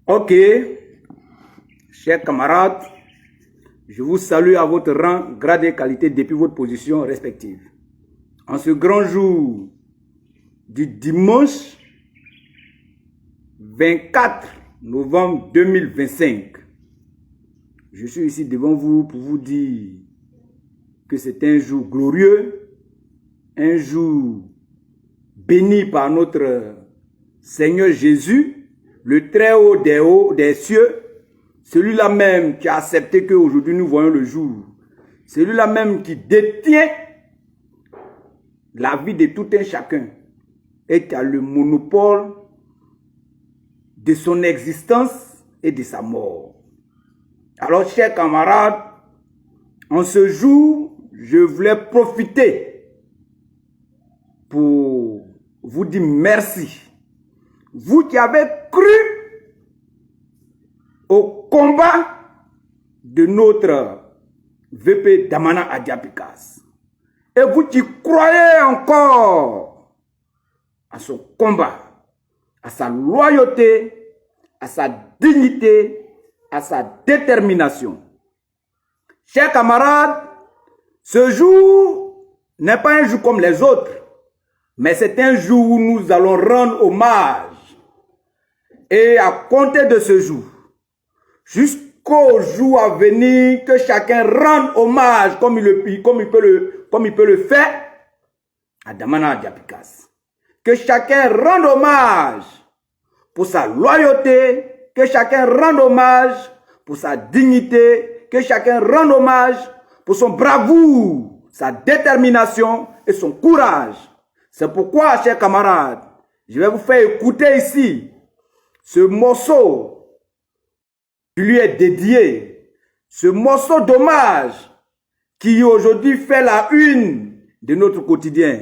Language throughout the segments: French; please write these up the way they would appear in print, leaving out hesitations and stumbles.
Ok, chers camarades, je vous salue à votre rang, grade et qualité depuis votre position respective. En ce grand jour du dimanche 24 novembre 2025, je suis ici devant vous pour vous dire que c'est un jour glorieux, un jour béni par notre Seigneur Jésus, le très haut des cieux, celui-là même qui a accepté qu'aujourd'hui nous voyons le jour, celui-là même qui détient la vie de tout un chacun et qui a le monopole de son existence et de sa mort. Alors, chers camarades, en ce jour, je voulais profiter pour vous dire merci. Vous qui avez cru au combat de notre VP Damana Adiapikas. Et vous qui croyez encore à son combat, à sa loyauté, à sa dignité, à sa détermination. Chers camarades, ce jour n'est pas un jour comme les autres, mais c'est un jour où nous allons rendre hommage. Et à compter de ce jour, jusqu'au jour à venir, que chacun rende hommage comme il peut le faire à Damana Adiapikas. Que chacun rende hommage pour sa loyauté, que chacun rende hommage pour sa dignité, que chacun rende hommage pour son bravoure, sa détermination et son courage. C'est pourquoi, chers camarades, je vais vous faire écouter ici ce morceau qui lui est dédié, ce morceau d'hommage qui aujourd'hui fait la une de notre quotidien.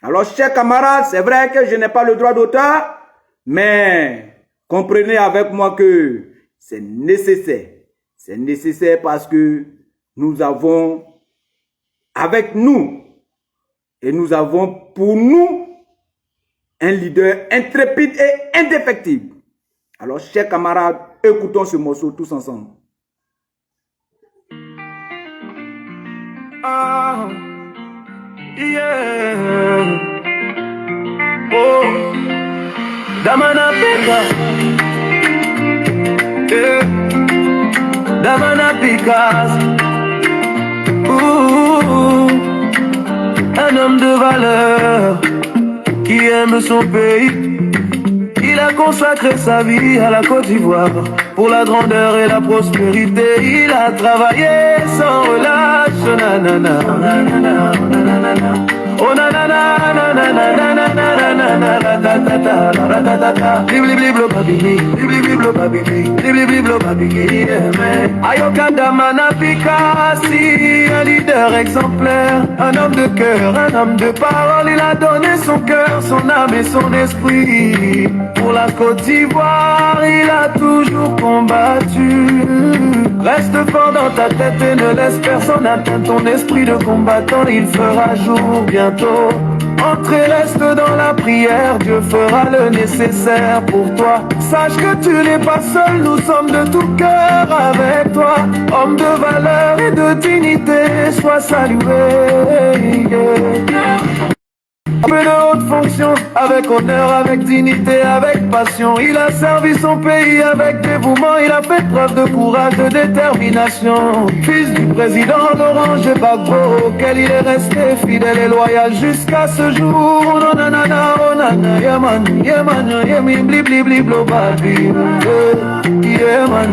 Alors, chers camarades, c'est vrai que je n'ai pas le droit d'auteur, mais comprenez avec moi que c'est nécessaire. C'est nécessaire parce que nous avons avec nous, et nous avons pour nous un leader intrépide et indéfectible. Alors, chers camarades, écoutons ce morceau tous ensemble. Ah, yeah. Oh, Damana Pika, yeah. Damana Pikas, un homme de valeur qui aime son pays. Il a consacré sa vie à la Côte d'Ivoire pour la grandeur et la prospérité. Il a travaillé sans relâche. Nanana, nanana, nanana. Oh nanana, nanana, nanana, nanana, ratatata, ratatata. Blibliblo babili, blibliblo babili, blibliblo babili, yeah. Ayoka Damana Pikasi, un leader exemplaire, un homme de cœur, un homme de parole. Il a donné son cœur, son âme et son esprit. Pour la Côte d'Ivoire, il a toujours combattu. Reste fort dans ta tête et ne laisse personne atteindre ton esprit de combattant. Il fera jour bientôt. Entre et reste dans la prière, Dieu fera le nécessaire pour toi. Sache que tu n'es pas seul, nous sommes de tout cœur avec toi. Homme de valeur et de dignité, sois salué. Peu de haute fonction, avec honneur, avec dignité, avec passion. Il a servi son pays avec dévouement. Il a fait preuve de courage, de détermination. Fils du président Laurent Gbagbo, auquel il est resté fidèle et loyal jusqu'à ce jour. Oh nanana, oh nana, yeman, yeman, yemin, blibliblo babi, yeman.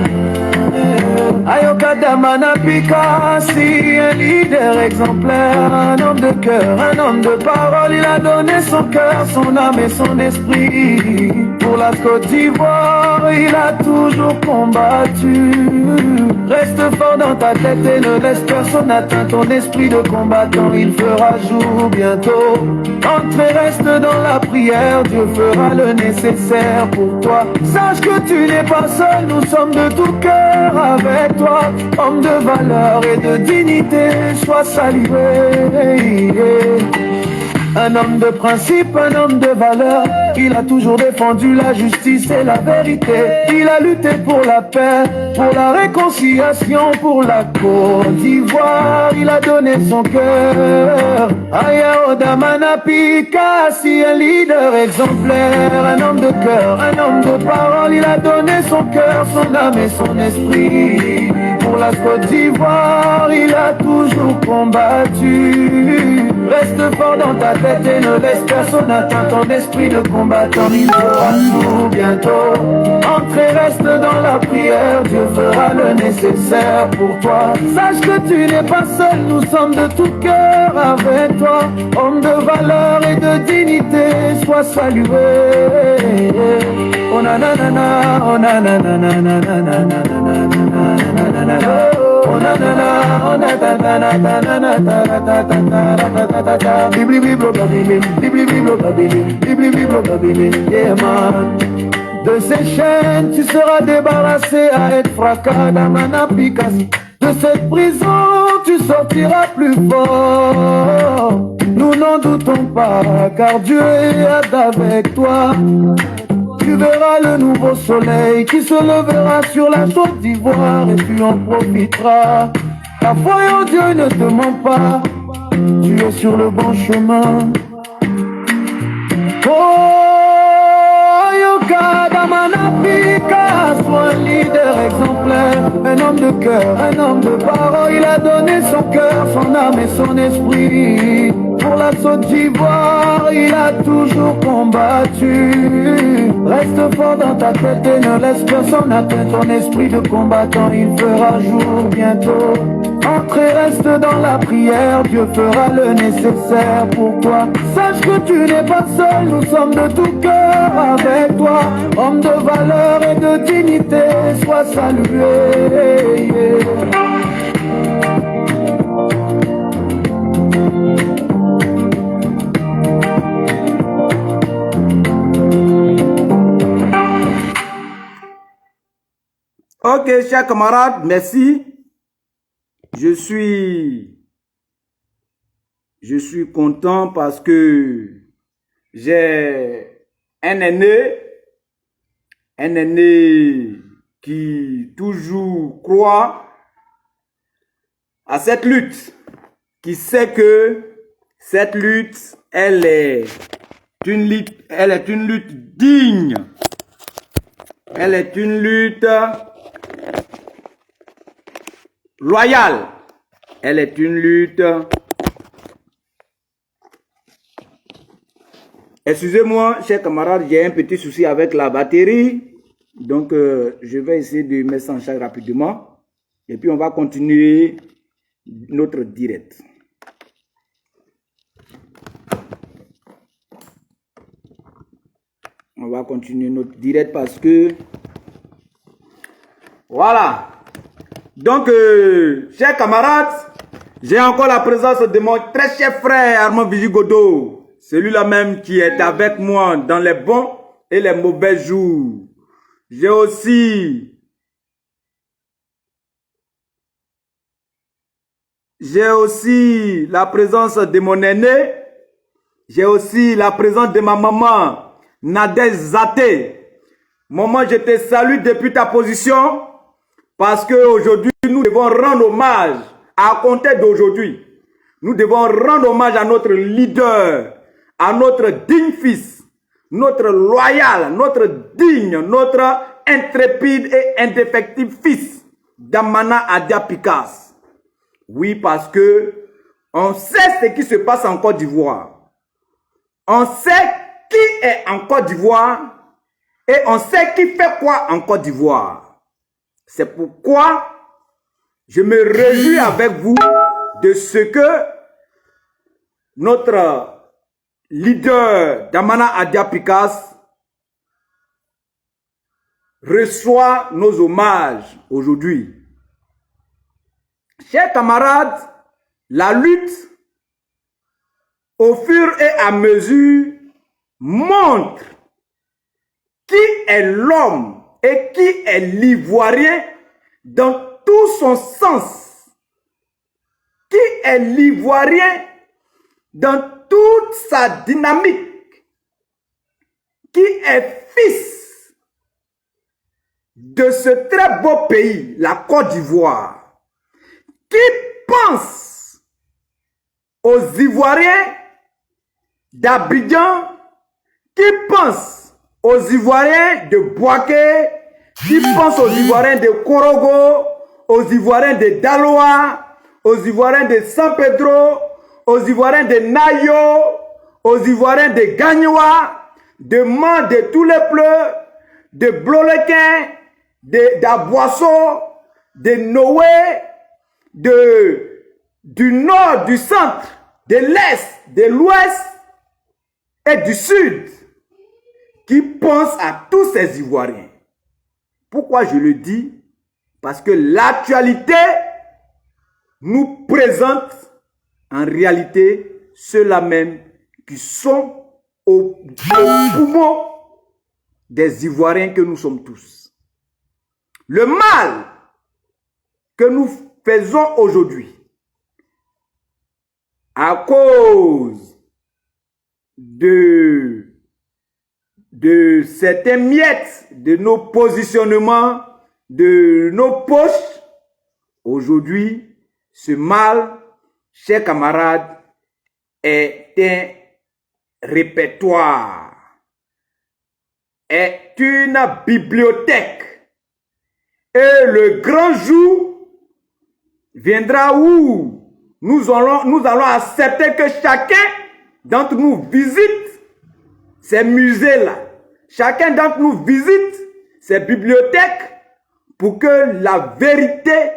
Ayoka Damana Pikasi, un leader exemplaire, un homme de cœur, un homme de parole. Il a donné son cœur, son âme et son esprit. Pour la Côte d'Ivoire, il a toujours combattu. Reste fort dans ta tête et ne laisse personne atteindre ton esprit de combattant. Il fera jour bientôt. Entre et reste dans la prière, Dieu fera le nécessaire pour toi. Sache que tu n'es pas seul, nous sommes de tout cœur avec toi. Homme de valeur et de dignité, sois salué. Un homme de principe, un homme de valeur. qu'il a toujours défendu la justice et la vérité. Il a lutté pour la paix, pour la réconciliation, pour la Côte d'Ivoire. Il a donné son cœur. Aya Damana Pikassi, un leader exemplaire, un homme de cœur, un homme de parole. Il a donné son cœur, son âme et son esprit. Pour la Côte d'Ivoire, il a toujours combattu. Reste fort dans ta tête et ne laisse personne atteindre ton esprit de combattant. Il fera tout bientôt. Entre et reste dans la prière, Dieu fera le nécessaire pour toi. Sache que tu n'es pas seul, nous sommes de tout cœur avec toi. Homme de valeur et de dignité, sois salué. Oh nanana, oh nanana, nanana. Oh nanana, oh yeah man. De ces chaînes tu seras débarrassé à être fracas Damana Pikassi. De cette prison tu sortiras plus fort. Nous n'en doutons pas car Dieu est avec toi. Tu verras le nouveau soleil qui se levera sur la Côte d'Ivoire et tu en profiteras. Ta foi en Dieu ne te ment pas, tu es sur le bon chemin. Oh, Yoka Damana Pikassi, sois un leader exemplaire, un homme de cœur, un homme de parole. Il a donné son cœur, son âme et son esprit. Pour la Côte d'Ivoire, il a toujours combattu. Reste fort dans ta tête et ne laisse personne atteindre ton esprit de combattant. Il fera jour bientôt. Entre et reste dans la prière, Dieu fera le nécessaire pour toi. Sache que tu n'es pas seul, nous sommes de tout cœur avec toi. Homme de valeur et de dignité, sois salué. Ok, chers camarades, merci. Je suis content parce que j'ai un aîné qui toujours croit à cette lutte, qui sait que cette lutte, elle est une lutte digne. Elle est une lutte loyale. Elle est une lutte. Excusez-moi, chers camarades, j'ai un petit souci avec la batterie. Donc, je vais essayer de mettre ça en charge rapidement. Et puis, on va continuer notre direct. On va continuer notre direct parce que... Voilà. Donc, chers camarades, j'ai encore la présence de mon très cher frère Armand Vigigodo. Celui-là même qui est avec moi dans les bons et les mauvais jours. J'ai aussi la présence de mon aîné. J'ai aussi la présence de ma maman, Nadège Zaté. Maman, je te salue depuis ta position parce qu'aujourd'hui, nous devons rendre hommage à compter d'aujourd'hui. Nous devons rendre hommage à notre leader, à notre digne fils, notre loyal, notre digne, notre intrépide et indéfectible fils, Damana Adja Pikassi. Oui, parce que on sait ce qui se passe en Côte d'Ivoire. On sait qui est en Côte d'Ivoire et on sait qui fait quoi en Côte d'Ivoire. C'est pourquoi je me réjouis avec vous de ce que notre leader Damana Adja Pikassi reçoit nos hommages aujourd'hui. Chers camarades, la lutte, au fur et à mesure, montre qui est l'homme et qui est l'ivoirien dans tout son sens. Qui est l'ivoirien dans toute sa dynamique. qui est fils de ce très beau pays, la Côte d'Ivoire, qui pense aux Ivoiriens d'Abidjan, qui pense aux Ivoiriens de Bouaké, qui pense aux Ivoiriens de Korogo, aux Ivoiriens de Daloa, aux Ivoiriens de San Pedro, aux Ivoiriens de Nayo, aux Ivoiriens de Gagnoa, de Man de tous les pleurs, de Blolequin, d'Aboisseau, de Noé, du nord, du centre, de l'est, de l'ouest et du sud, qui pensent à tous ces Ivoiriens. Pourquoi je le dis? Parce que l'actualité nous présente en réalité ceux-là même qui sont au poumon des Ivoiriens que nous sommes tous. Le mal que nous faisons aujourd'hui à cause de certains miettes de nos positionnements, de nos poches, aujourd'hui, ce mal, chers camarades, est un répertoire, est une bibliothèque. Et le grand jour viendra où nous allons accepter que chacun d'entre nous visite ces musées-là. Chacun d'entre nous visite ces bibliothèques pour que la vérité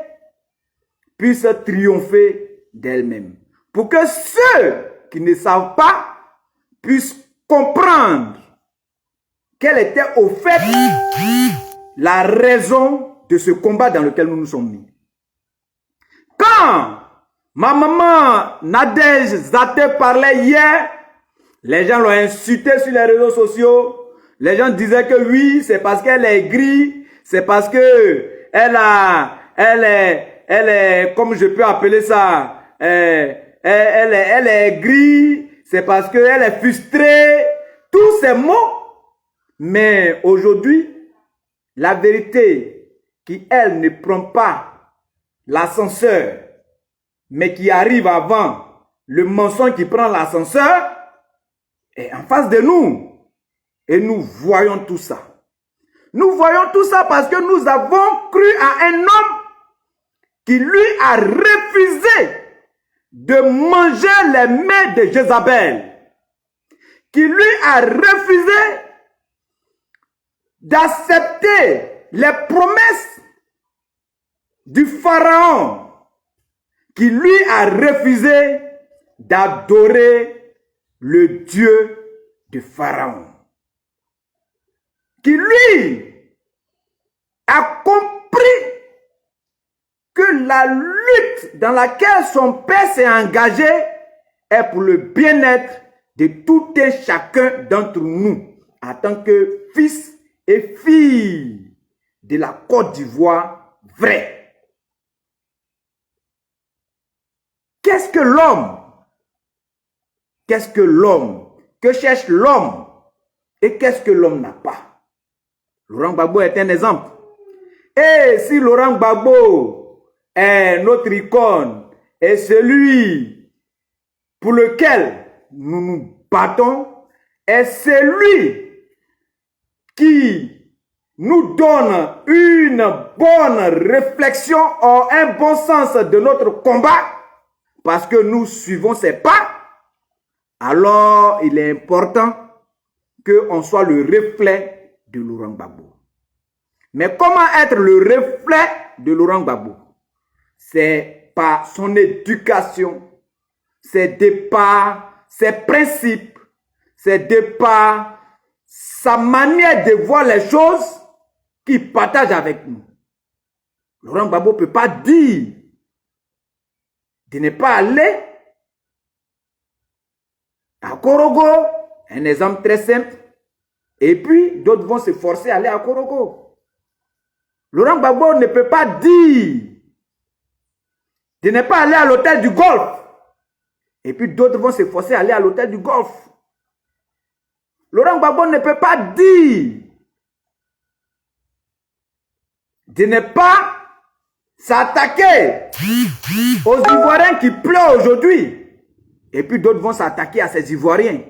puisse triompher d'elle-même. Pour que ceux qui ne savent pas puissent comprendre quelle était au fait la raison de ce combat dans lequel nous nous sommes mis. Quand ma maman Nadège Zate parlait hier, les gens l'ont insulté sur les réseaux sociaux. Les gens disaient que oui, c'est parce qu'elle est grise, c'est parce que elle est, comme je peux appeler ça, elle est grise, c'est parce qu'elle est frustrée. Tous ces mots. Mais aujourd'hui, la vérité qui, elle, ne prend pas l'ascenseur, mais qui arrive avant le mensonge qui prend l'ascenseur, est en face de nous. Et nous voyons tout ça. Nous voyons tout ça parce que nous avons cru à un homme qui lui a refusé de manger les mets de Jézabel. Qui lui a refusé d'accepter les promesses du Pharaon, qui lui a refusé d'adorer le Dieu de Pharaon, qui lui a compris que la lutte dans laquelle son père s'est engagé est pour le bien-être de tout un chacun d'entre nous, en tant que fils et filles de la Côte d'Ivoire vraie. Qu'est-ce que l'homme? Qu'est-ce que l'homme? Que cherche l'homme? Et qu'est-ce que l'homme n'a pas? Laurent Gbagbo est un exemple. Et si Laurent Gbagbo est notre icône, et celui pour lequel nous nous battons, est celui qui nous donne une bonne réflexion, un bon sens de notre combat, parce que nous suivons ses pas, alors il est important qu'on soit le reflet de Laurent Gbagbo. Mais comment être le reflet de Laurent Gbagbo? C'est par son éducation, c'est de par ses principes, c'est de par sa manière de voir les choses qu'il partage avec nous. Laurent Gbagbo ne peut pas dire de ne pas aller à Korogo, un exemple très simple, et puis d'autres vont se forcer à aller à Korogo. Laurent Gbagbo ne peut pas dire de ne pas aller à l'hôtel du Golfe, et puis d'autres vont se forcer à aller à l'hôtel du Golfe. Laurent Gbagbo ne peut pas dire de ne pas s'attaquer aux Ivoiriens qui pleurent aujourd'hui. Et puis d'autres vont s'attaquer à ces Ivoiriens.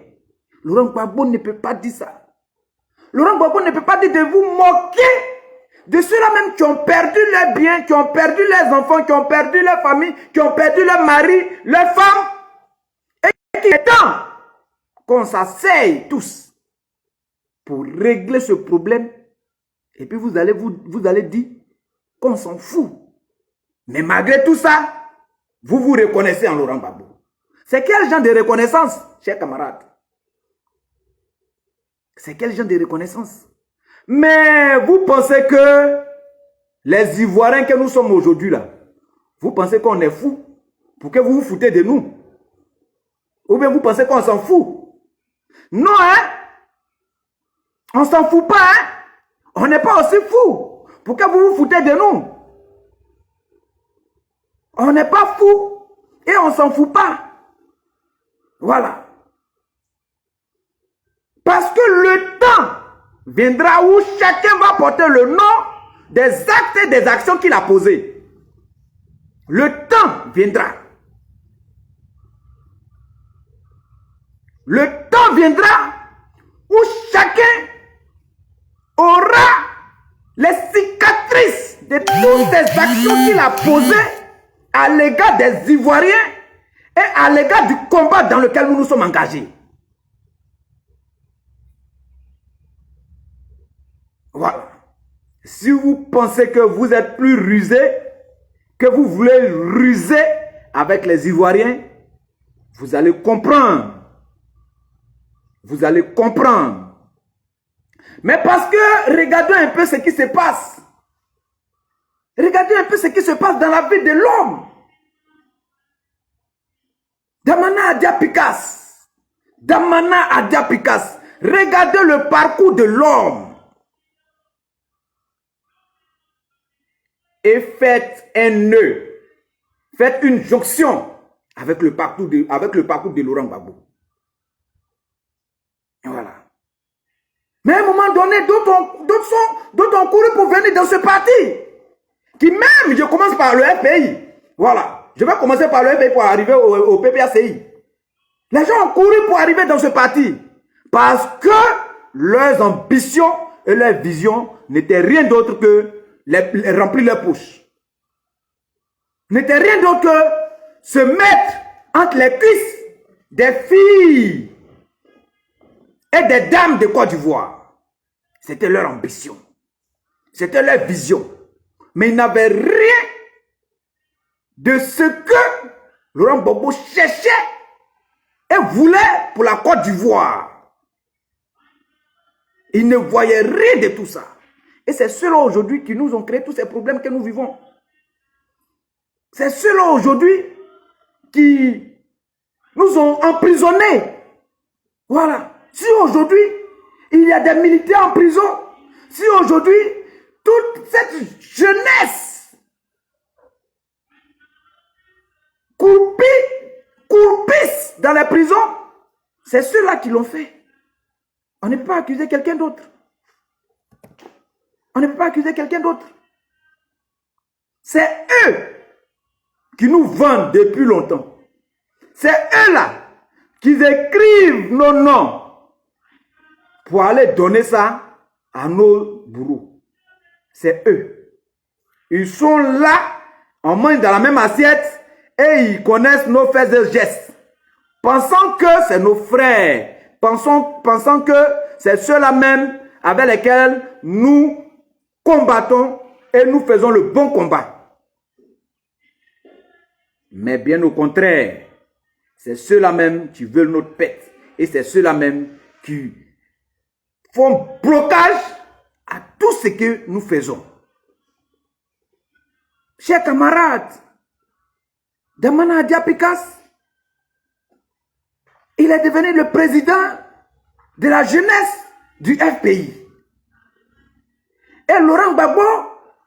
Laurent Gbagbo ne peut pas dire ça. Laurent Gbagbo ne peut pas dire de vous moquer de ceux-là même qui ont perdu leurs biens, qui ont perdu leurs enfants, qui ont perdu leur famille, qui ont perdu leur mari, leurs femmes. Et qu'il est temps qu'on s'asseye tous pour régler ce problème. Et puis vous allez dire qu'on s'en fout. Mais malgré tout ça, vous vous reconnaissez en Laurent Gbagbo. C'est quel genre de reconnaissance, chers camarades? C'est quel genre de reconnaissance? Mais vous pensez que les Ivoiriens que nous sommes aujourd'hui là, vous pensez qu'on est fous pour que vous vous foutez de nous? Ou bien vous pensez qu'on s'en fout? Non, hein? On s'en fout pas, hein? On n'est pas aussi fous pour que vous vous foutez de nous. On n'est pas fous et on s'en fout pas. Voilà. Parce que le temps viendra où chacun va porter le nom des actes et des actions qu'il a posés. Le temps viendra. Le temps viendra où chacun aura les cicatrices de toutes ces actions qu'il a posées à l'égard des Ivoiriens et à l'égard du combat dans lequel nous nous sommes engagés. Voilà. Si vous pensez que vous êtes plus rusé, que vous voulez ruser avec les Ivoiriens, vous allez comprendre. Vous allez comprendre. Mais parce que regardez un peu ce qui se passe. Regardez un peu ce qui se passe dans la vie de l'homme. Damana Adiapikas. Damana Adiapikas. Regardez le parcours de l'homme. Et faites un nœud. Faites une jonction avec le parcours de Laurent Gbagbo. Voilà. Mais à un moment donné, d'autres ont couru pour venir dans ce parti. Qui même, je commence par le FPI. Voilà. Je vais commencer par le FPI pour arriver au PPACI. Les gens ont couru pour arriver dans ce parti. Parce que leurs ambitions et leurs visions n'étaient rien d'autre que remplir leur poche. N'était rien d'autre que se mettre entre les cuisses des filles et des dames de Côte d'Ivoire. C'était leur ambition. C'était leur vision. Mais ils n'avaient rien de ce que Laurent Gbagbo cherchait et voulait pour la Côte d'Ivoire. Ils ne voyaient rien de tout ça. Et c'est ceux-là aujourd'hui qui nous ont créé tous ces problèmes que nous vivons. C'est ceux-là aujourd'hui qui nous ont emprisonnés. Voilà. Si aujourd'hui, il y a des militaires en prison, si aujourd'hui, toute cette jeunesse courpisse dans les prisons, c'est ceux-là qui l'ont fait. On ne peut pas accuser quelqu'un d'autre. On ne peut pas accuser quelqu'un d'autre. C'est eux qui nous vendent depuis longtemps. C'est eux-là qui écrivent nos noms pour aller donner ça à nos bourreaux. C'est eux. Ils sont là, on mange dans la même assiette et ils connaissent nos faits et gestes. Pensant que c'est nos frères. Pensant que c'est ceux-là même avec lesquels nous combattons et nous faisons le bon combat. Mais bien au contraire, c'est ceux-là même qui veulent notre pète. Et c'est ceux-là même qui font blocage à tout ce que nous faisons. Chers camarades, Damana Adiapikas, il est devenu le président de la jeunesse du FPI. Et Laurent Gbagbo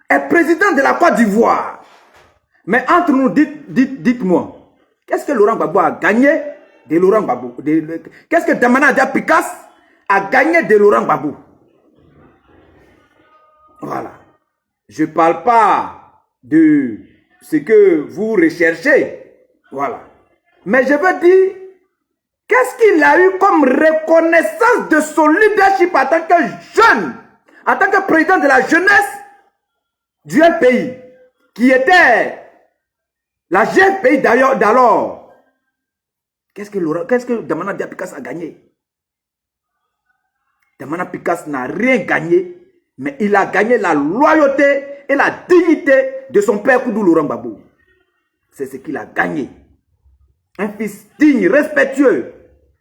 est président de la Côte d'Ivoire. Mais entre nous, dites-moi, qu'est-ce que Laurent Gbagbo a gagné de Laurent Gbagbo? Qu'est-ce que Damana Adiapikas a gagné de Laurent Gbagbo. Voilà. Je ne parle pas de ce que vous recherchez. Voilà. Mais je veux dire, qu'est-ce qu'il a eu comme reconnaissance de son leadership en tant que jeune, en tant que président de la jeunesse du pays, qui était la jeune pays d'alors. Qu'est-ce que Damana Diapikas a gagné? Damana Pikas n'a rien gagné, mais il a gagné la loyauté et la dignité de son père Koudou Laurent Gbagbo. C'est ce qu'il a gagné. Un fils digne, respectueux,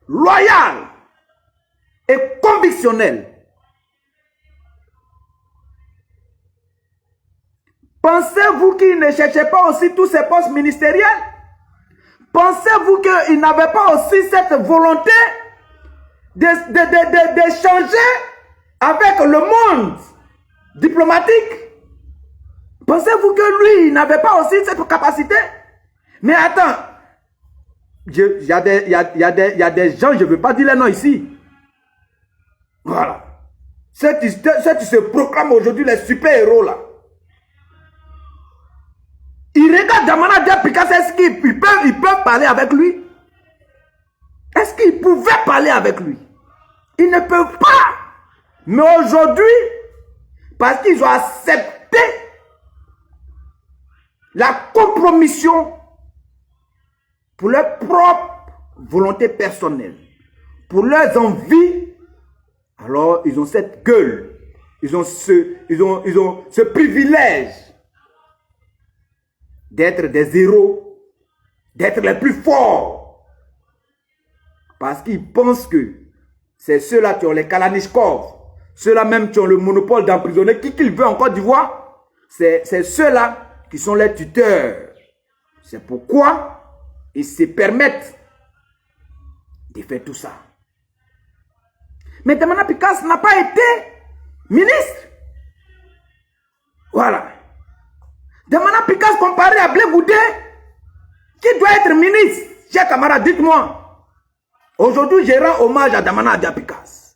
loyal et convictionnel. Pensez-vous qu'il ne cherchait pas aussi tous ces postes ministériels? Pensez-vous qu'il n'avait pas aussi cette volonté d'échanger avec le monde diplomatique? Pensez-vous que lui, il n'avait pas aussi cette capacité? Mais attends, il y a des gens, je ne veux pas dire les noms ici. Voilà. Ceux qui se proclament aujourd'hui les super-héros là. Ils regardent Damana Diapikas, est-ce qu'ils peuvent parler avec lui? Est-ce qu'ils pouvaient parler avec lui? Ils ne peuvent pas. Mais aujourd'hui, parce qu'ils ont accepté la compromission pour leur propre volonté personnelle, pour leurs envies, alors ils ont cette gueule, ils ont ce privilège d'être des héros, d'être les plus forts, parce qu'ils pensent que c'est ceux-là qui ont les Kalachnikov, ceux-là même qui ont le monopole d'emprisonner qui qu'il veut en Côte d'Ivoire, c'est ceux-là qui sont les tuteurs. C'est pourquoi ils se permettent de faire tout ça. Mais Damana Pikas n'a pas été ministre. Voilà. Damana Pikas comparé à Blé Goudé, qui doit être ministre? Chers camarades, dites-moi. Aujourd'hui, je rends hommage à Damana Diapikas.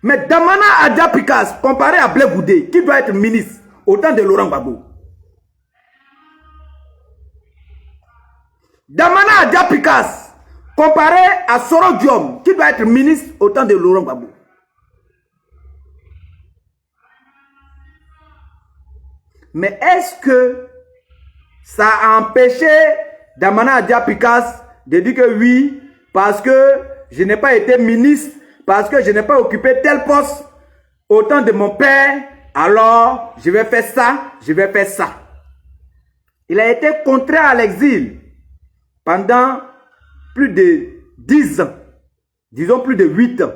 Mais Damana Diapikas comparé à Blé Goudé, qui doit être ministre au temps de Laurent Gbagbo? Damana Diapikas comparé à Soro Diom, qui doit être ministre au temps de Laurent Gbagbo. Mais est-ce que ça a empêché Damana Diapikas de dire que oui, parce que je n'ai pas été ministre, parce que je n'ai pas occupé tel poste au temps de mon père, alors je vais faire ça, je vais faire ça. Il a été contraint à l'exil pendant plus de 10 ans, disons plus de 8 ans.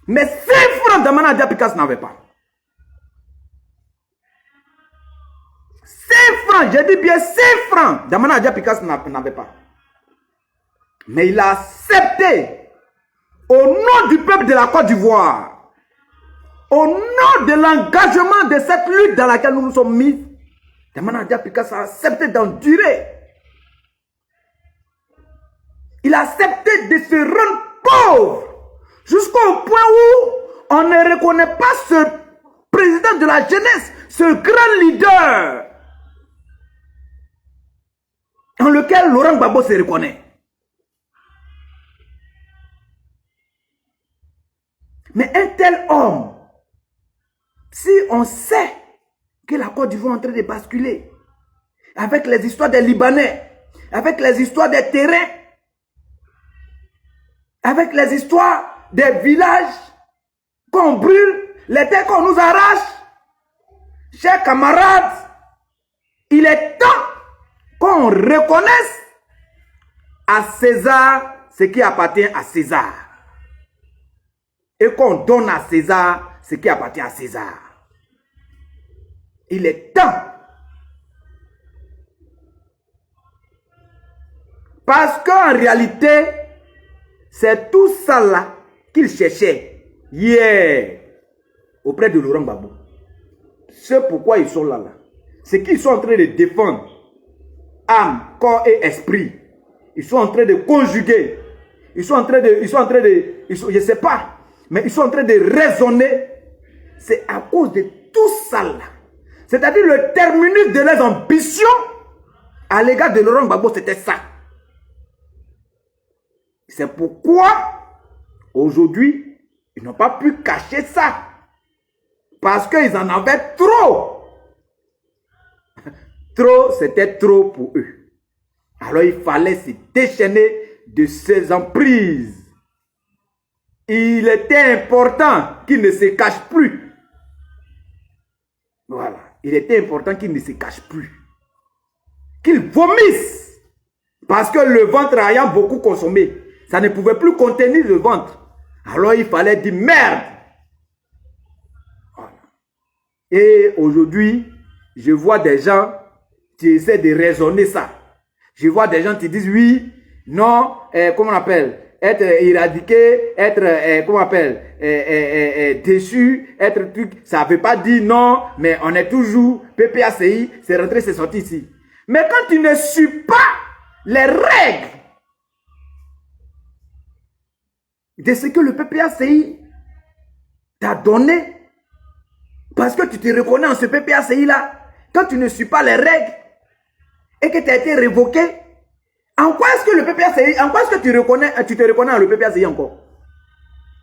Mais 5 francs Damana Diapikas n'avait pas. 5 francs, j'ai dit bien 5 francs, Damana Diapikas n'avait pas. Mais il a accepté, au nom du peuple de la Côte d'Ivoire, au nom de l'engagement de cette lutte dans laquelle nous nous sommes mis, Damana Diapikas a accepté d'endurer. Il a accepté de se rendre pauvre, jusqu'au point où on ne reconnaît pas ce président de la jeunesse, ce grand leader, en lequel Laurent Gbagbo se reconnaît. Mais un tel homme, si on sait que la Côte d'Ivoire est en train de basculer, avec les histoires des Libanais, avec les histoires des terrains, avec les histoires des villages qu'on brûle, les terres qu'on nous arrache, chers camarades, il est temps qu'on reconnaisse à César ce qui appartient à César. Et qu'on donne à César ce qui appartient à César. Il est temps. Parce qu'en réalité, c'est tout ça là qu'il cherchait hier auprès de Laurent Gbagbo. C'est pourquoi ils sont là. C'est qu'ils sont en train de défendre âme, corps et esprit. Ils sont en train de conjuguer. Je ne sais pas, mais ils sont en train de raisonner. C'est à cause de tout ça là. C'est-à-dire le terminus de leurs ambitions à l'égard de Laurent Gbagbo, c'était ça. C'est pourquoi, aujourd'hui, ils n'ont pas pu cacher ça. Parce qu'ils en avaient trop. Trop, c'était trop pour eux. Alors il fallait se déchaîner de ces emprises. Il était important qu'ils ne se cachent plus. Voilà. Il était important qu'ils ne se cachent plus. Qu'ils vomissent. Parce que le ventre ayant beaucoup consommé, ça ne pouvait plus contenir le ventre. Alors il fallait dire merde. Voilà. Et aujourd'hui, je vois des gens qui essaient de raisonner ça. Je vois des gens qui disent oui, non, comment on appelle, être éradiqué, être, comment on appelle, déçu, être truc, ça ne veut pas dire non, mais on est toujours PPACI, c'est rentré, c'est sorti ici. Mais quand tu ne suis pas les règles de ce que le PPACI t'a donné, parce que tu te reconnais en ce PPACI là, quand tu ne suis pas les règles et que tu as été révoqué, en quoi est-ce que le PPACI, en quoi est-ce que tu te reconnais dans le PPACI encore?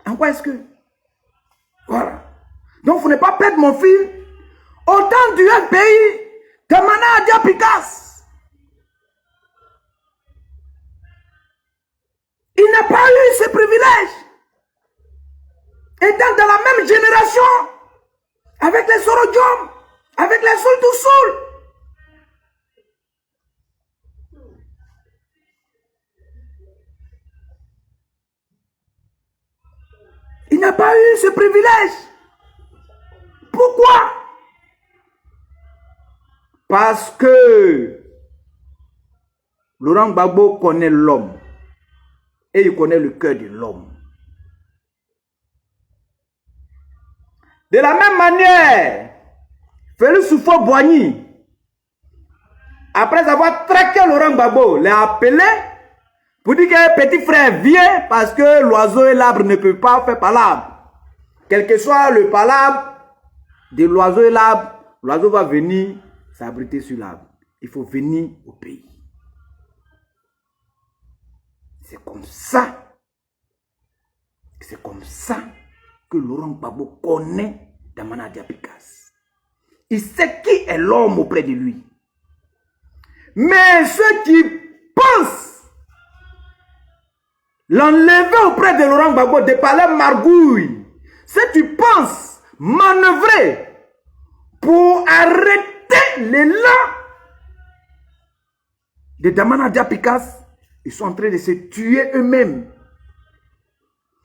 En quoi est-ce que? Voilà. Donc, vous ne pas perdre mon fil. Au temps du FPI, Damana Diapikas, il n'a pas eu ce privilège. Étant dans la même génération, avec les Sorodium, avec les Soul to Soul. Il n'a pas eu ce privilège. Pourquoi? Parce que Laurent Gbagbo connaît l'homme. Et il connaît le cœur de l'homme. De la même manière, Félix Houphouët-Boigny, après avoir traqué Laurent Gbagbo, l'a appelé pour dire que petit frère vient parce que l'oiseau et l'arbre ne peuvent pas faire palabre. Quel que soit le palabre de l'oiseau et l'arbre, l'oiseau va venir s'abriter sur l'arbre. Il faut venir au pays. C'est comme ça. C'est comme ça que Laurent Gbagbo connaît Damana Diapikas. Il sait qui est l'homme auprès de lui. Mais ceux qui pensent l'enlever auprès de Laurent Gbagbo, de parler margouille, si tu penses manœuvrer pour arrêter l'élan de Damana Diapikas, ils sont en train de se tuer eux-mêmes.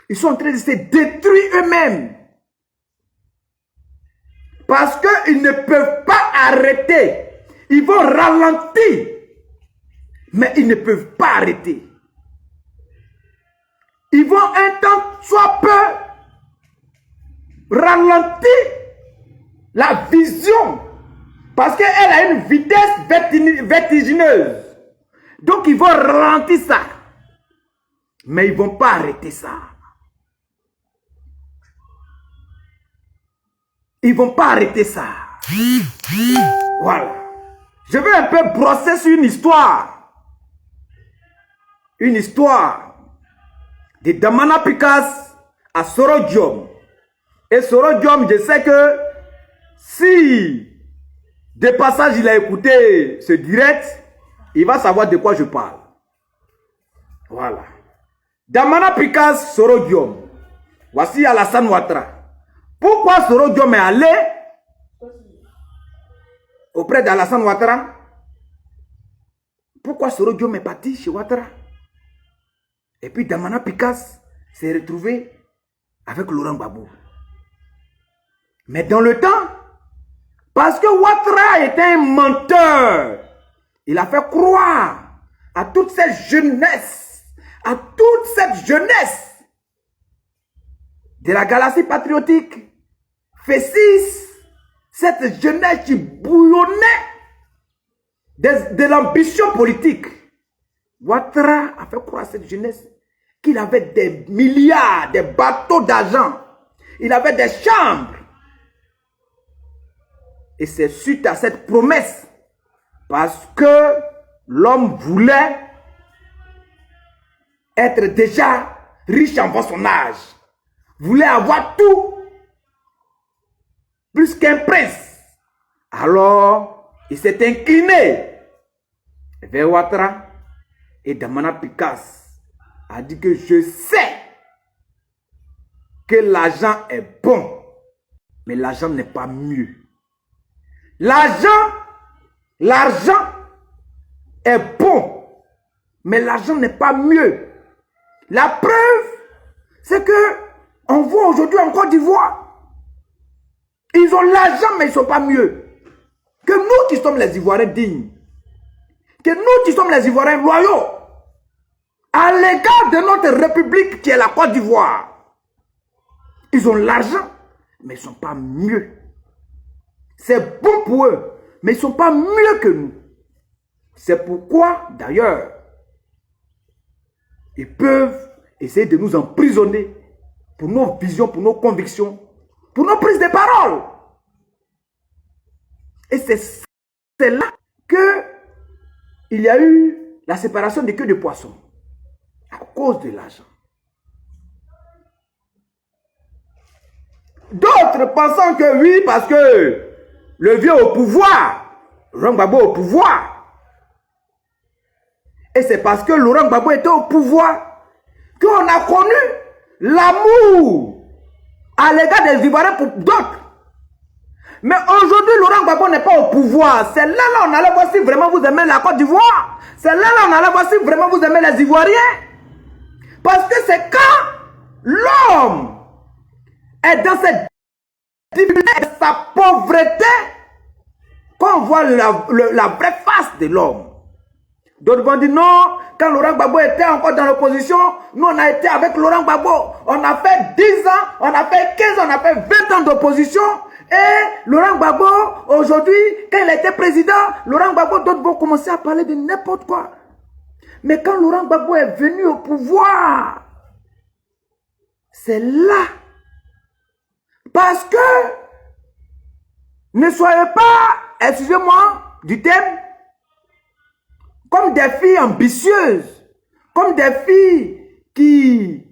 Ils sont en train de se détruire eux-mêmes. Parce qu'ils ne peuvent pas arrêter. Ils vont ralentir. Mais ils ne peuvent pas arrêter. Ils vont un temps soit peu ralentir la vision. Parce qu'elle a une vitesse vertigineuse. Donc ils vont ralentir ça. Mais ils ne vont pas arrêter ça. Ils ne vont pas arrêter ça. Voilà. Je vais un peu brosser sur une histoire. Une histoire de Damana Pikas à Sorodium. Et Sorodium, je sais que si de passage il a écouté ce direct, il va savoir de quoi je parle. Voilà. Damana Pikas, Sorodium. Voici Alassane Ouattara. Pourquoi Sorodium est allé auprès d'Alassane Ouattara? Pourquoi Sorodium est parti chez Ouattara? Et puis Damana Pikas s'est retrouvé avec Laurent Gbagbo. Mais dans le temps, parce que Ouattara était un menteur, il a fait croire à toute cette jeunesse, de la galaxie patriotique, F6, cette jeunesse qui bouillonnait de l'ambition politique, Ouattara a fait croire à cette jeunesse qu'il avait des milliards, des bateaux d'argent. Il avait des chambres. Et c'est suite à cette promesse, parce que l'homme voulait être déjà riche avant son âge, voulait avoir tout, plus qu'un prince. Alors, il s'est incliné vers Ouattara et Damana Picasse a dit que je sais que l'argent est bon, mais l'argent n'est pas mieux. L'argent est bon, mais l'argent n'est pas mieux. La preuve, c'est que on voit aujourd'hui en Côte d'Ivoire, ils ont l'argent, mais ils ne sont pas mieux. Que nous qui sommes les Ivoiriens dignes, que nous qui sommes les Ivoiriens loyaux, à l'égard de notre République qui est la Côte d'Ivoire, ils ont l'argent, mais ils ne sont pas mieux. C'est bon pour eux, mais ils ne sont pas mieux que nous. C'est pourquoi, d'ailleurs, ils peuvent essayer de nous emprisonner pour nos visions, pour nos convictions, pour nos prises de parole. Et c'est là qu'il y a eu la séparation des queues de poisson à cause de l'argent. D'autres pensant que oui, parce que le vieux au pouvoir, Laurent Gbagbo au pouvoir. Et c'est parce que Laurent Gbagbo était au pouvoir qu'on a connu l'amour à l'égard des Ivoiriens pour d'autres. Mais aujourd'hui, Laurent Gbagbo n'est pas au pouvoir. C'est là on allait voir si vraiment vous aimez la Côte d'Ivoire. C'est là on allait voir si vraiment vous aimez les Ivoiriens. Parce que c'est quand l'homme est dans cette difficulté, sa pauvreté, qu'on voit la vraie face de l'homme. D'autres vont dire non, quand Laurent Gbagbo était encore dans l'opposition, nous on a été avec Laurent Gbagbo. On a fait 10 ans, on a fait 15 ans, on a fait 20 ans d'opposition. Et Laurent Gbagbo, aujourd'hui, quand il était président, Laurent Gbagbo, d'autres vont commencer à parler de n'importe quoi. Mais quand Laurent Gbagbo est venu au pouvoir, c'est là. Parce que, ne soyez pas, excusez-moi du thème, comme des filles ambitieuses, comme des filles qui,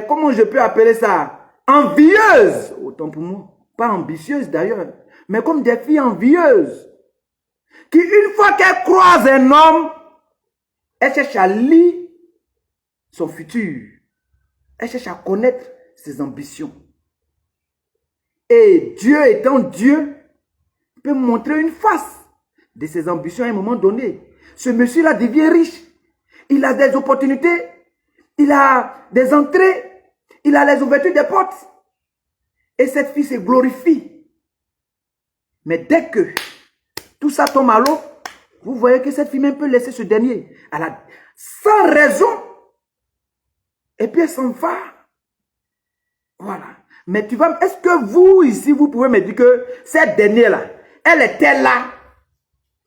comment je peux appeler ça, envieuses, autant pour moi, pas ambitieuses d'ailleurs, mais comme des filles envieuses, qui une fois qu'elles croisent un homme, elles cherchent à lire son futur, elles cherchent à connaître ses ambitions. Et Dieu étant Dieu, peut montrer une face de ses ambitions à un moment donné. Ce monsieur-là devient riche. Il a des opportunités. Il a des entrées. Il a les ouvertures des portes. Et cette fille se glorifie. Mais dès que tout ça tombe à l'eau, vous voyez que cette fille même peut laisser ce dernier. Elle a sans raison. Et puis elle s'en va. Voilà. Mais tu vas, est-ce que vous ici, vous pouvez me dire que cette dernière-là, elle était là,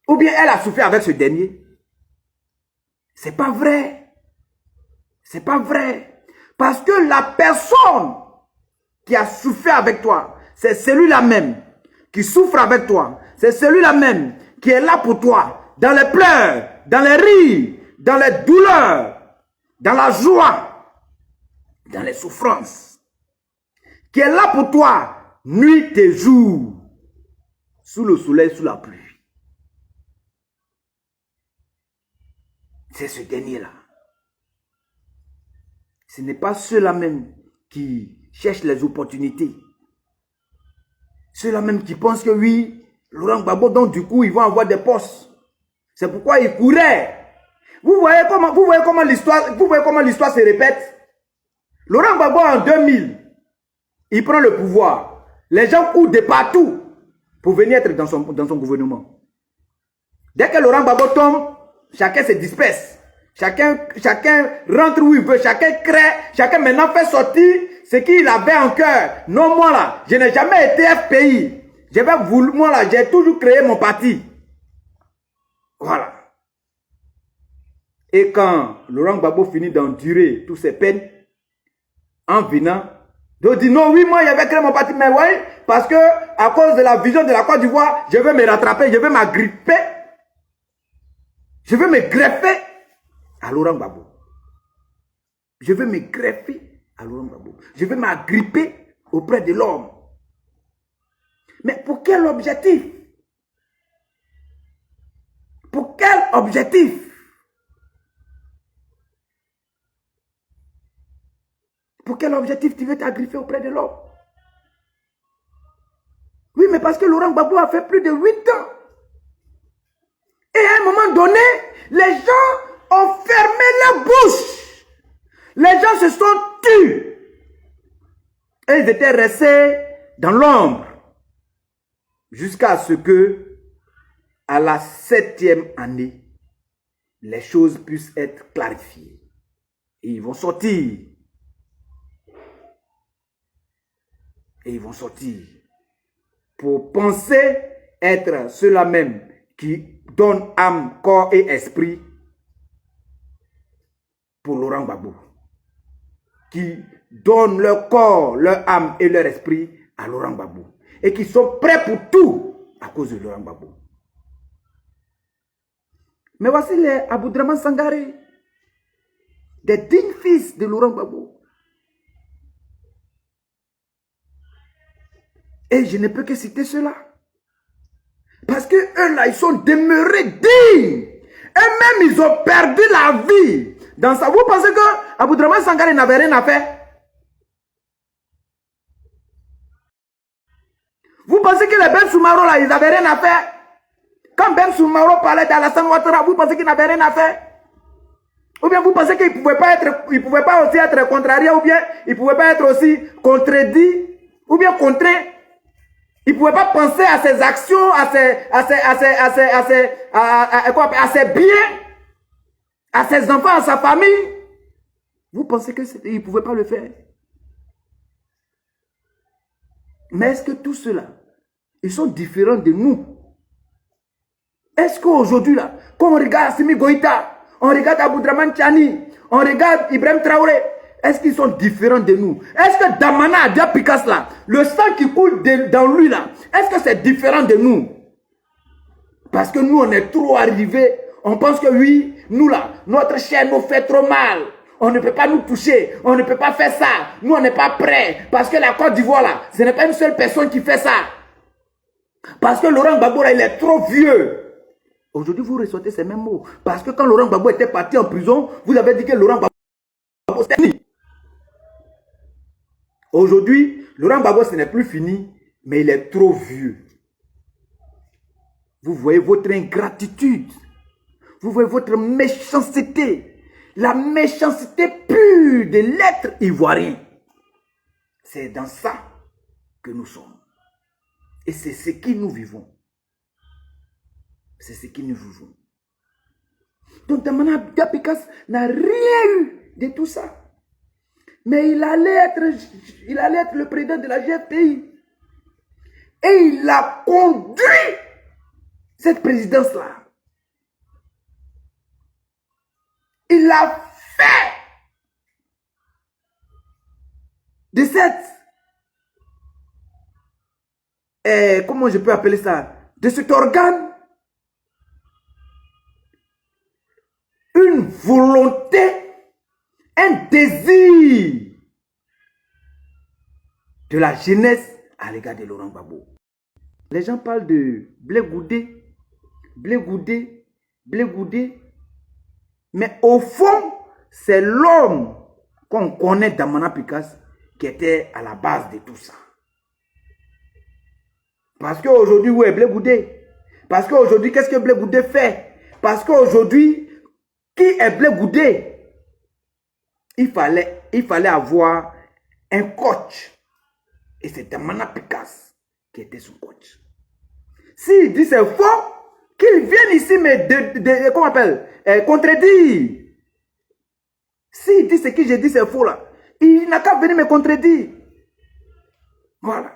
ou bien elle a souffert avec ce dernier? C'est pas vrai. C'est pas vrai. Parce que la personne qui a souffert avec toi, c'est celui-là même qui souffre avec toi. C'est celui-là même qui est là pour toi, dans les pleurs, dans les rires, dans les douleurs, dans la joie, dans les souffrances. Qui est là pour toi, nuit et jour, sous le soleil, sous la pluie. C'est ce dernier-là. Ce n'est pas ceux-là même qui cherchent les opportunités. Ceux-là même qui pensent que oui, Laurent Gbagbo, donc du coup, ils vont avoir des postes. C'est pourquoi ils couraient. Vous voyez comment l'histoire se répète. Laurent Gbagbo en 2000, il prend le pouvoir. Les gens courent de partout pour venir être dans son gouvernement. Dès que Laurent Gbagbo tombe, chacun se disperse. Chacun rentre où il veut. Chacun crée. Chacun maintenant fait sortir ce qu'il avait en cœur. Non, moi là, je n'ai jamais été FPI. Moi là, j'ai toujours créé mon parti. Voilà. Et quand Laurent Gbagbo finit d'endurer toutes ces peines, en venant, il dit non, oui, moi, j'avais créé mon parti, mais oui, parce que à cause de la vision de la Côte d'Ivoire, je vais me rattraper, je vais m'agripper, je vais me greffer à Laurent Gbagbo. Je vais me greffer à Laurent Gbagbo. Je vais m'agripper auprès de l'homme. Mais pour quel objectif? Pour quel objectif? Pour quel objectif tu veux t'agripper auprès de l'homme? Oui, mais parce que Laurent Gbagbo a fait plus de 8 ans. Et à un moment donné, les gens ont fermé la bouche. Les gens se sont tus. Et ils étaient restés dans l'ombre. Jusqu'à ce que, à la 7e année, les choses puissent être clarifiées. Et ils vont sortir. Et ils vont sortir pour penser être ceux-là même qui donnent âme, corps et esprit pour Laurent Gbagbo. Qui donnent leur corps, leur âme et leur esprit à Laurent Gbagbo. Et qui sont prêts pour tout à cause de Laurent Gbagbo. Mais voici les Aboudraman Sangaré, des dignes fils de Laurent Gbagbo. Et je ne peux que citer cela. Parce que eux là, ils sont demeurés dignes. Eux-mêmes, ils ont perdu la vie. Dans ça, vous pensez que Aboudraman Sangaré n'avait rien à faire? Vous pensez que les Ben Soumaro là, ils n'avaient rien à faire? Quand Ben Soumaro parlait d'Alassane Ouattara, vous pensez qu'ils n'avaient rien à faire? Ou bien vous pensez qu'ils ne pouvaient pas aussi être contrariés, ou bien ils ne pouvaient pas être aussi contredits, ou bien contraints? Il ne pouvait pas penser à ses actions, à ses biens, à ses enfants, à sa famille. Vous pensez qu'il ne pouvait pas le faire? Mais est-ce que tout cela, ils sont différents de nous? Est-ce qu'aujourd'hui, là, quand on regarde Assimi Goïta, on regarde Aboudraman Tchani, on regarde Ibrahim Traoré, est-ce qu'ils sont différents de nous? Est-ce que Damana Adia Pikas là, le sang qui coule dans lui là, est-ce que c'est différent de nous? Parce que nous on est trop arrivés, on pense que oui, nous là, notre chair nous fait trop mal. On ne peut pas nous toucher, on ne peut pas faire ça. Nous on n'est pas prêts. Parce que la Côte d'Ivoire là, ce n'est pas une seule personne qui fait ça. Parce que Laurent Gbagbo là, il est trop vieux. Aujourd'hui vous ressortez ces mêmes mots. Parce que quand Laurent Gbagbo était parti en prison, vous avez dit que Laurent Gbagbo c'était fini. Aujourd'hui, Laurent Gbagbo, ce n'est plus fini, mais il est trop vieux. Vous voyez votre ingratitude. Vous voyez votre méchanceté. La méchanceté pure de l'être ivoirien. C'est dans ça que nous sommes. Et c'est ce que nous vivons. C'est ce que nous vivons. Donc, Damana Diapikas n'a rien eu de tout ça. Mais il allait être le président de la GFPI. Et il a conduit cette présidence-là. Il a fait de comment je peux appeler ça? De cet organe, une volonté, un désir de la jeunesse à l'égard de Laurent Gbagbo. Les gens parlent de Blé Goudé, Blé Goudé, Blé Goudé. Mais au fond, c'est l'homme qu'on connaît dans Damana Pikas qui était à la base de tout ça. Parce qu'aujourd'hui, où est Blé Goudé? Parce qu'aujourd'hui, qu'est-ce que Blé Goudé fait? Parce qu'aujourd'hui, qui est Blé Goudé? Il fallait avoir un coach. Et c'est Damana Pikas qui était son coach. S'il dit c'est faux, qu'il vienne ici comment on appelle, contredire. S'il dit ce que j'ai dit c'est faux là, il n'a qu'à venir me contredire. Voilà.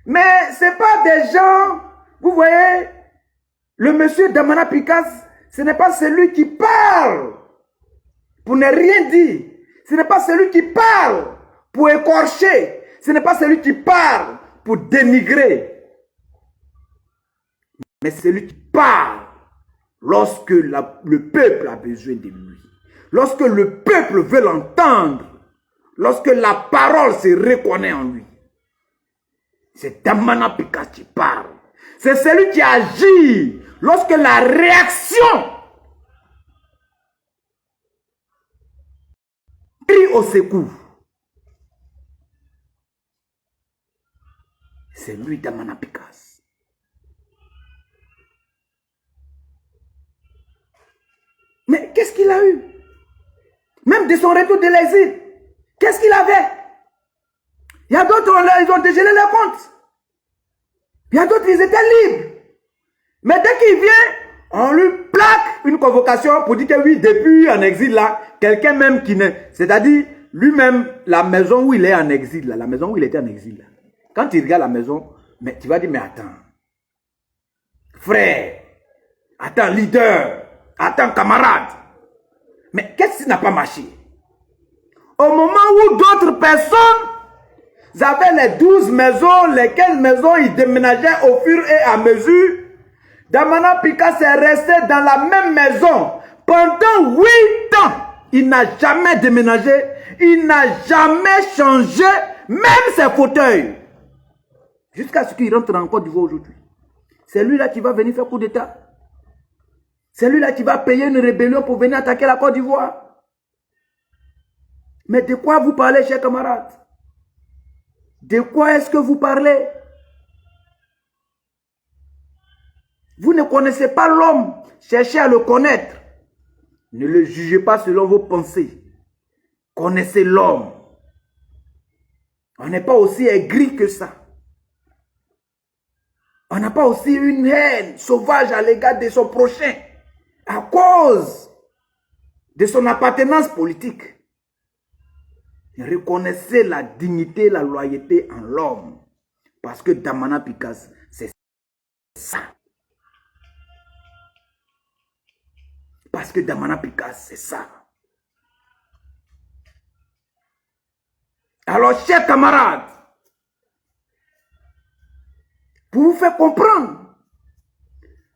Mais ce n'est pas des gens, vous voyez, le monsieur Damana Pikas, ce n'est pas celui qui parle pour ne rien dire. Ce n'est pas celui qui parle pour écorcher. Ce n'est pas celui qui parle pour dénigrer. Mais celui qui parle lorsque le peuple a besoin de lui. Lorsque le peuple veut l'entendre. Lorsque la parole se reconnaît en lui. C'est Damana Picas qui parle. C'est celui qui agit lorsque la réaction crie au secours. C'est lui Damana Picas. Mais qu'est-ce qu'il a eu? Même de son retour de l'exil, qu'est-ce qu'il avait? Il y a d'autres, ils ont dégelé leurs comptes. Il y a d'autres, ils étaient libres. Mais dès qu'il vient, on lui plaque une convocation pour dire que oui, depuis en exil là, quelqu'un même qui ne... C'est-à-dire, lui-même, la maison où il est en exil, là, la maison où il était en exil, là, quand il regarde la maison, mais tu vas dire, mais attends, frère, attends, leader, attends, camarade, mais qu'est-ce qui n'a pas marché? Au moment où d'autres personnes avaient les 12 maisons, lesquelles maisons ils déménageaient au fur et à mesure, Damana Picas est resté dans la même maison pendant 8 ans. Il n'a jamais déménagé, il n'a jamais changé, même ses fauteuils. Jusqu'à ce qu'il rentre en Côte d'Ivoire aujourd'hui. C'est lui-là qui va venir faire coup d'État. C'est lui-là qui va payer une rébellion pour venir attaquer la Côte d'Ivoire. Mais de quoi vous parlez, chers camarades? De quoi est-ce que vous parlez? Vous ne connaissez pas l'homme. Cherchez à le connaître. Ne le jugez pas selon vos pensées. Connaissez l'homme. On n'est pas aussi aigri que ça. On n'a pas aussi une haine sauvage à l'égard de son prochain à cause de son appartenance politique. Reconnaissez la dignité, la loyauté en l'homme. Parce que Damana Picas, c'est ça. Parce que Damana Picas, c'est ça. Alors, chers camarades, pour vous faire comprendre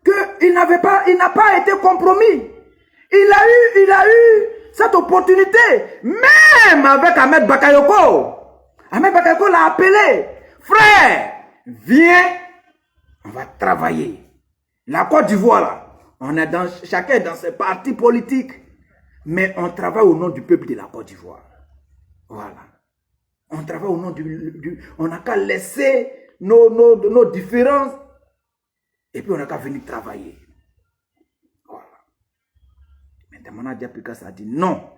qu'il n'a pas été compromis. Il a eu cette opportunité, même avec Ahmed Bakayoko. Ahmed Bakayoko l'a appelé. Frère, viens, on va travailler. La Côte d'Ivoire, là, on est chacun dans ses partis politiques, mais on travaille au nom du peuple de la Côte d'Ivoire. Voilà. On travaille au nom on n'a qu'à laisser nos différences et puis on n'a qu'à venir travailler. Voilà. Mais Damana Picas a dit non.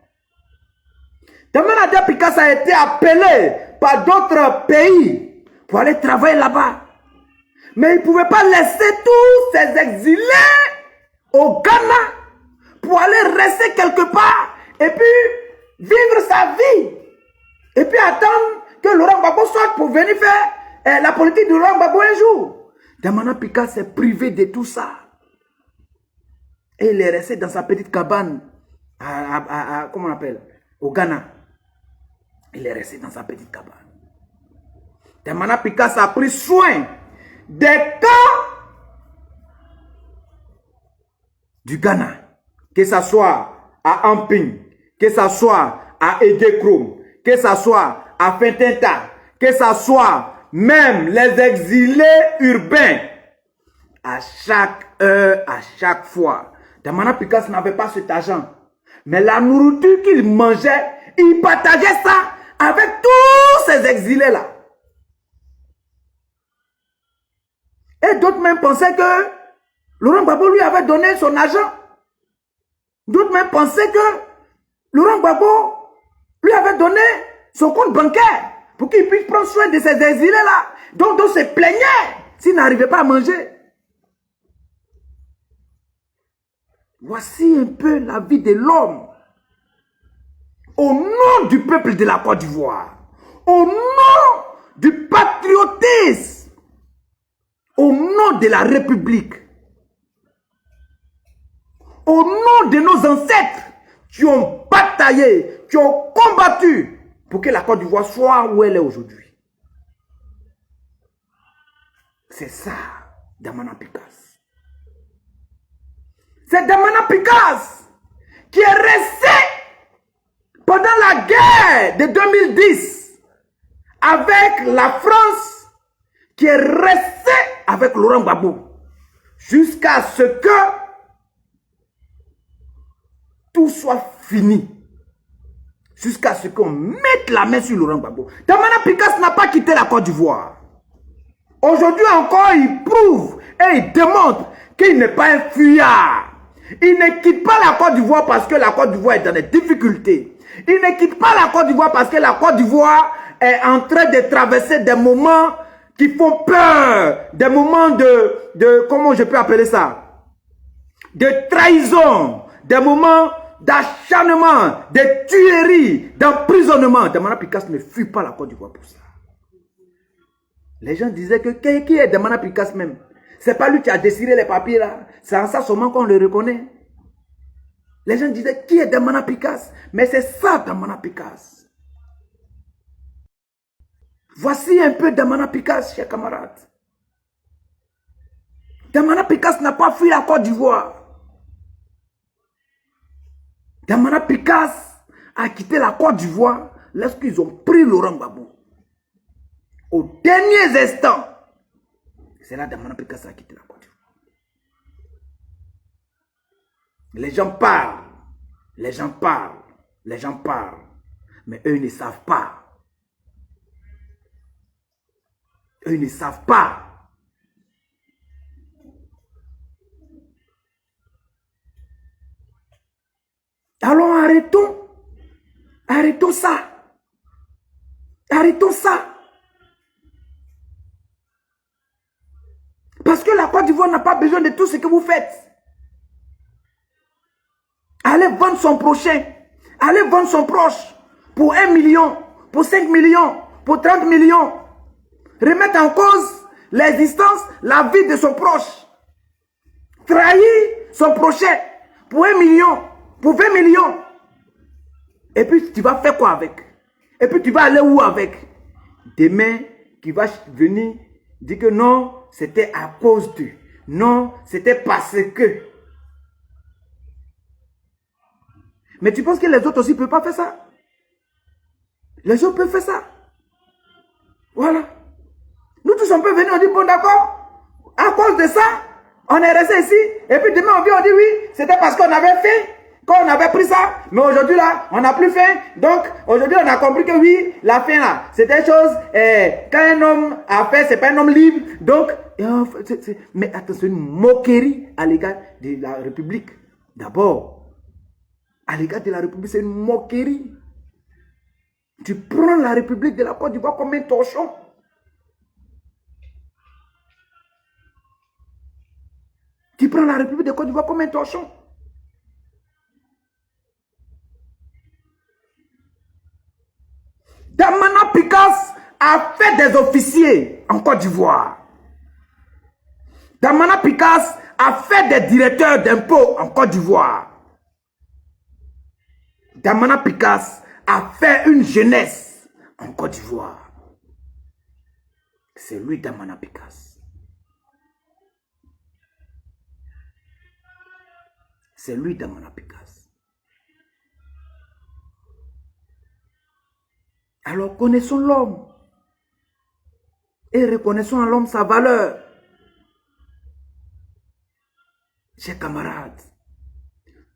Damana Picas a été appelé par d'autres pays pour aller travailler là-bas. Mais il ne pouvait pas laisser tous ces exilés au Ghana pour aller rester quelque part et puis vivre sa vie. Et puis attendre que Laurent Gbagbo sorte pour venir faire la politique de Laurent Gbagbo un jour. Damana Picas s'est privé de tout ça. Et il est resté dans sa petite cabane comment on appelle? Au Ghana. Il est resté dans sa petite cabane. Damana Picas a pris soin des cas du Ghana. Que ce soit à Amping, que ce soit à Edekrom, que ce soit à Fententa, que ce soit même les exilés urbains. À chaque heure, à chaque fois. Damana Picas n'avait pas cet argent. Mais la nourriture qu'il mangeait, il partageait ça avec tous ces exilés-là. Et d'autres même pensaient que Laurent Gbagbo lui avait donné son argent. D'autres même pensaient que Laurent Gbagbo lui avait donné son compte bancaire pour qu'il puisse prendre soin de ces exilés-là, dont on se plaignait s'il n'arrivait pas à manger. Voici un peu la vie de l'homme. Au nom du peuple de la Côte d'Ivoire, au nom du patriotisme, au nom de la République, au nom de nos ancêtres qui ont bataillé, qui ont combattu pour que la Côte d'Ivoire soit où elle est aujourd'hui. C'est ça, Damana Picasse. C'est Damana Picasse qui est resté pendant la guerre de 2010 avec la France, qui est resté avec Laurent Gbagbo jusqu'à ce que tout soit fini. Jusqu'à ce qu'on mette la main sur Laurent Gbagbo. Damana Picasse n'a pas quitté la Côte d'Ivoire. Aujourd'hui encore, il prouve et il démontre qu'il n'est pas un fuyard. Il ne quitte pas la Côte d'Ivoire parce que la Côte d'Ivoire est dans des difficultés. Il ne quitte pas la Côte d'Ivoire parce que la Côte d'Ivoire est en train de traverser des moments qui font peur. Des moments de comment je peux appeler ça? De trahison. Des moments d'acharnement, de tuerie, d'emprisonnement. Damana Picasse ne fuit pas la Côte d'Ivoire pour ça. Les gens disaient que qui est Damana Picasse même? C'est pas lui qui a dessiné les papiers là. C'est en ça seulement qu'on le reconnaît. Les gens disaient qui est Damana Picasse? Mais c'est ça Damana Picasse. Voici un peu Damana Picasse, chers camarades. Damana Picasse n'a pas fui la Côte d'Ivoire. Damana Picasse a quitté la Côte d'Ivoire lorsqu'ils ont pris Laurent Gbagbo. Aux derniers instants, c'est là que Damana Picasse a quitté la Côte d'Ivoire. Les gens parlent, les gens parlent, les gens parlent, mais eux ne savent pas. Eux ne savent pas. Alors arrêtons ça. Arrêtons ça. Parce que la Côte d'Ivoire n'a pas besoin de tout ce que vous faites. Allez vendre son prochain. Allez vendre son proche. Pour 1 million, pour 5 millions, pour 30 millions. Remettre en cause l'existence, la vie de son proche. Trahir son prochain pour 1 million, pour 20 millions. Et puis tu vas faire quoi avec? Et puis tu vas aller où avec? Demain, qui va venir dire que non, c'était à cause de. Non, c'était parce que. Mais tu penses que les autres aussi ne peuvent pas faire ça? Les autres peuvent faire ça. Voilà. Nous tous on peut venir, on dit bon d'accord, à cause de ça, on est resté ici. Et puis demain on vient, on dit oui, c'était parce qu'on avait faim, qu'on avait pris ça. Mais aujourd'hui là, on n'a plus faim. Donc aujourd'hui on a compris que oui, la faim là, c'est des choses, quand un homme a faim, c'est pas un homme libre. Donc, mais attention, une moquerie à l'égard de la République. D'abord, à l'égard de la République, c'est une moquerie. Tu prends la République de la Côte d'Ivoire comme un torchon. Tu prends la République de Côte d'Ivoire comme un torchon. Damana Picasse a fait des officiers en Côte d'Ivoire. Damana Picasse a fait des directeurs d'impôts en Côte d'Ivoire. Damana Picasse a fait une jeunesse en Côte d'Ivoire. C'est lui Damana Picasse. C'est lui Damana Picasse. Alors connaissons l'homme et reconnaissons à l'homme sa valeur. Chers camarades,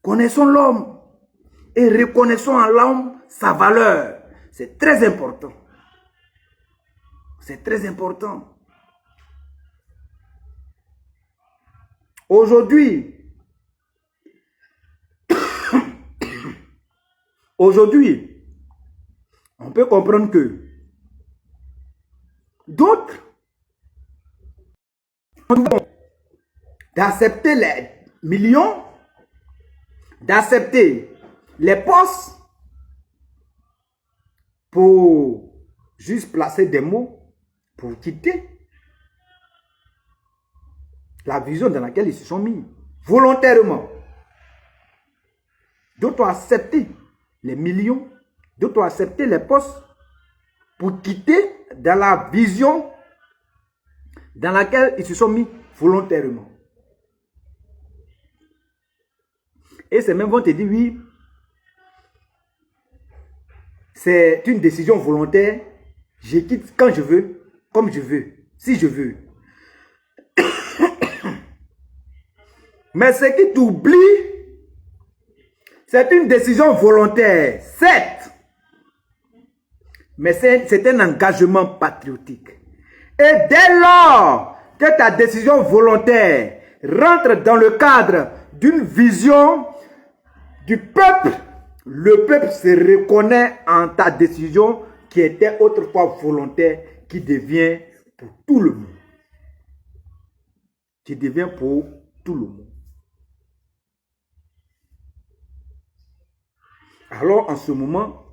connaissons l'homme et reconnaissons à l'homme sa valeur. C'est très important. C'est très important. Aujourd'hui, on peut comprendre que d'autres d'accepter les millions, d'accepter les postes pour juste placer des mots pour quitter la vision dans laquelle ils se sont mis volontairement. d'autres ont accepté les millions, d'autres ont accepté les postes pour quitter dans la vision dans laquelle ils se sont mis volontairement. Et ces mêmes vont te dire, oui, c'est une décision volontaire, je quitte quand je veux, comme je veux, si je veux. Mais ce qui t'oublie, c'est une décision volontaire, certes, mais c'est un engagement patriotique. Et dès lors que ta décision volontaire rentre dans le cadre d'une vision du peuple, le peuple se reconnaît en ta décision qui était autrefois volontaire, qui devient pour tout le monde. Qui devient pour tout le monde. Alors, en ce moment,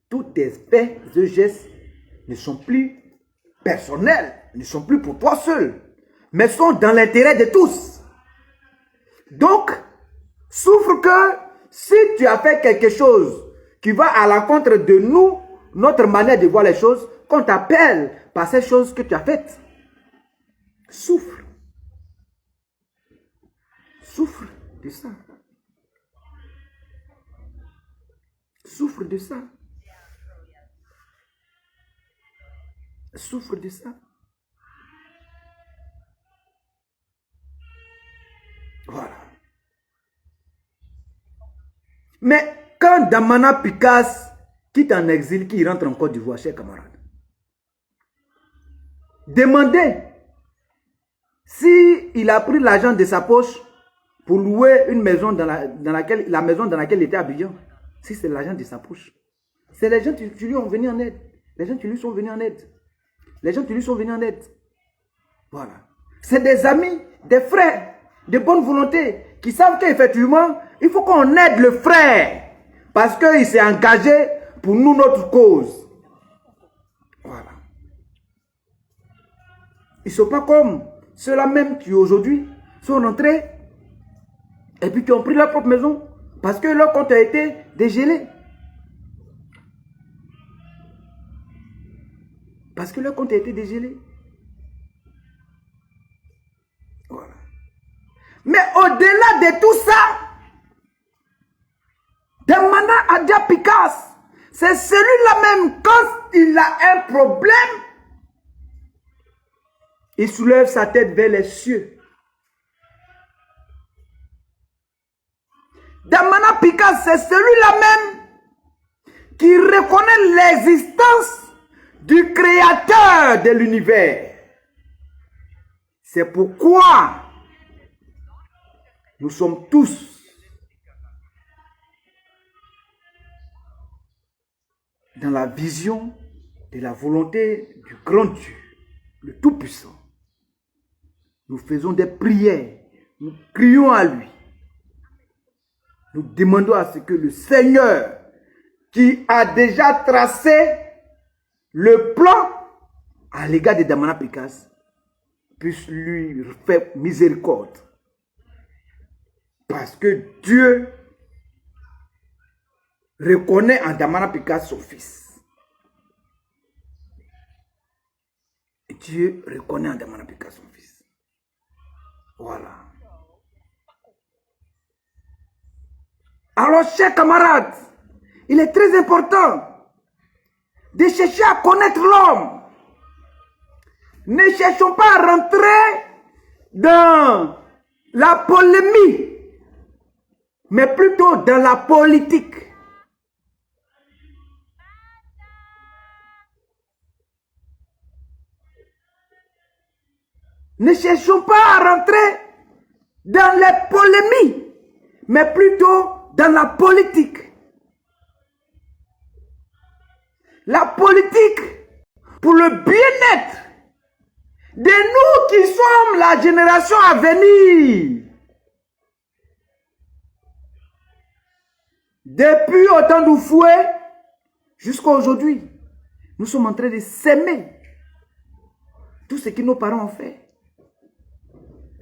tous tes faits et gestes ne sont plus personnels, ne sont plus pour toi seul, mais sont dans l'intérêt de tous. Donc, souffre que si tu as fait quelque chose qui va à l'encontre de nous, notre manière de voir les choses, qu'on t'appelle par ces choses que tu as faites. Souffre. Souffre de ça. Souffre de ça. Souffre de ça. Voilà. Mais quand Damana Picasse quitte en exil, qui rentre en Côte d'Ivoire, chers camarades, demandez s'il a pris l'argent de sa poche pour louer une maison la maison dans laquelle il était habillant. Si c'est l'argent de sa poche. C'est les gens qui lui ont venu en aide. Les gens qui lui sont venus en aide. Les gens qui lui sont venus en aide. Voilà. C'est des amis, des frères, de bonne volonté, qui savent qu'effectivement, il faut qu'on aide le frère. Parce qu'il s'est engagé pour nous, notre cause. Voilà. Ils ne sont pas comme ceux-là même qui aujourd'hui sont rentrés et puis qui ont pris leur propre maison parce que leur compte a été dégelé. Parce que leur compte a été dégelé. Voilà. Mais au-delà de tout ça, Damana Adja Picasse, c'est celui-là même, quand il a un problème, il soulève sa tête vers les cieux. Damana Picasse, c'est celui-là même qui reconnaît l'existence du créateur de l'univers. C'est pourquoi nous sommes tous dans la vision de la volonté du grand Dieu, le Tout-Puissant. Nous faisons des prières, nous crions à lui. Nous demandons à ce que le Seigneur, qui a déjà tracé le plan à l'égard de Damana Picasse, puisse lui faire miséricorde. Parce que Dieu reconnaît en Damana Picasse son fils. Et Dieu reconnaît en Damana Picasse son fils. Voilà. Alors, chers camarades, il est très important de chercher à connaître l'homme. Ne cherchons pas à rentrer dans la polémique, mais plutôt dans la politique. Ne cherchons pas à rentrer dans les polémiques, mais plutôt dans la politique. La politique pour le bien-être de nous qui sommes la génération à venir. Depuis au temps d'Oufoué jusqu'à aujourd'hui, nous sommes en train de s'aimer tout ce que nos parents ont fait.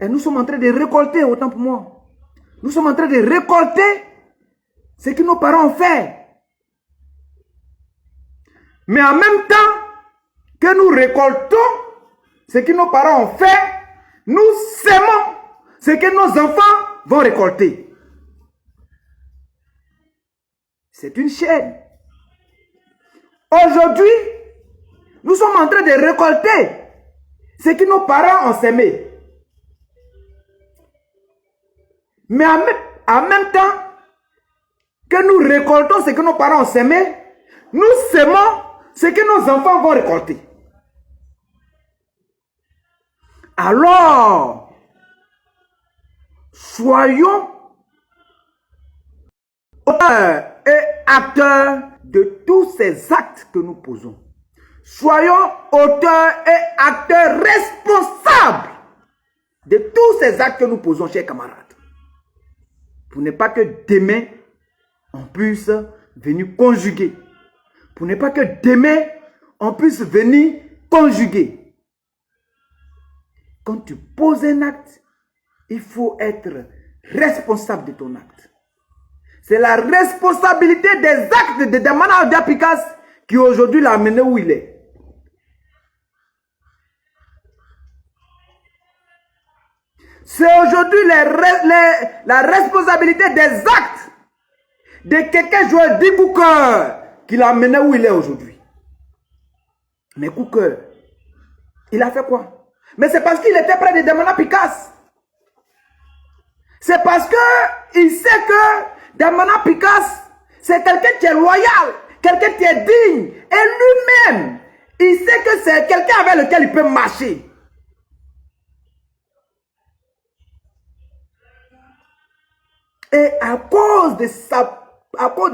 Et nous sommes en train de récolter, autant pour moi. Nous sommes en train de récolter ce que nos parents ont fait. Mais en même temps que nous récoltons ce que nos parents ont fait, nous sémons ce que nos enfants vont récolter. C'est une chaîne. Aujourd'hui, nous sommes en train de récolter ce que nos parents ont sémé. Mais en même temps que nous récoltons ce que nos parents ont sémé, nous sémons ce que nos enfants vont récolter. Alors, soyons auteurs et acteurs de tous ces actes que nous posons. Soyons auteurs et acteurs responsables de tous ces actes que nous posons, chers camarades. Pour ne pas que demain, on puisse venir conjuguer. Pour ne pas que demain, on puisse venir conjuguer. Quand tu poses un acte, il faut être responsable de ton acte. C'est la responsabilité des actes de Damana Adapikas qui aujourd'hui l'a amené où il est. C'est aujourd'hui la responsabilité des actes de quelqu'un Joël D. Cooker qui l'a amené où il est aujourd'hui. Mais Cooker, il a fait quoi? Mais c'est parce qu'il était près de Damana Pikas. C'est parce qu'il sait que Damana Pikas, c'est quelqu'un qui est loyal, quelqu'un qui est digne. Et lui-même, il sait que c'est quelqu'un avec lequel il peut marcher. Et à cause de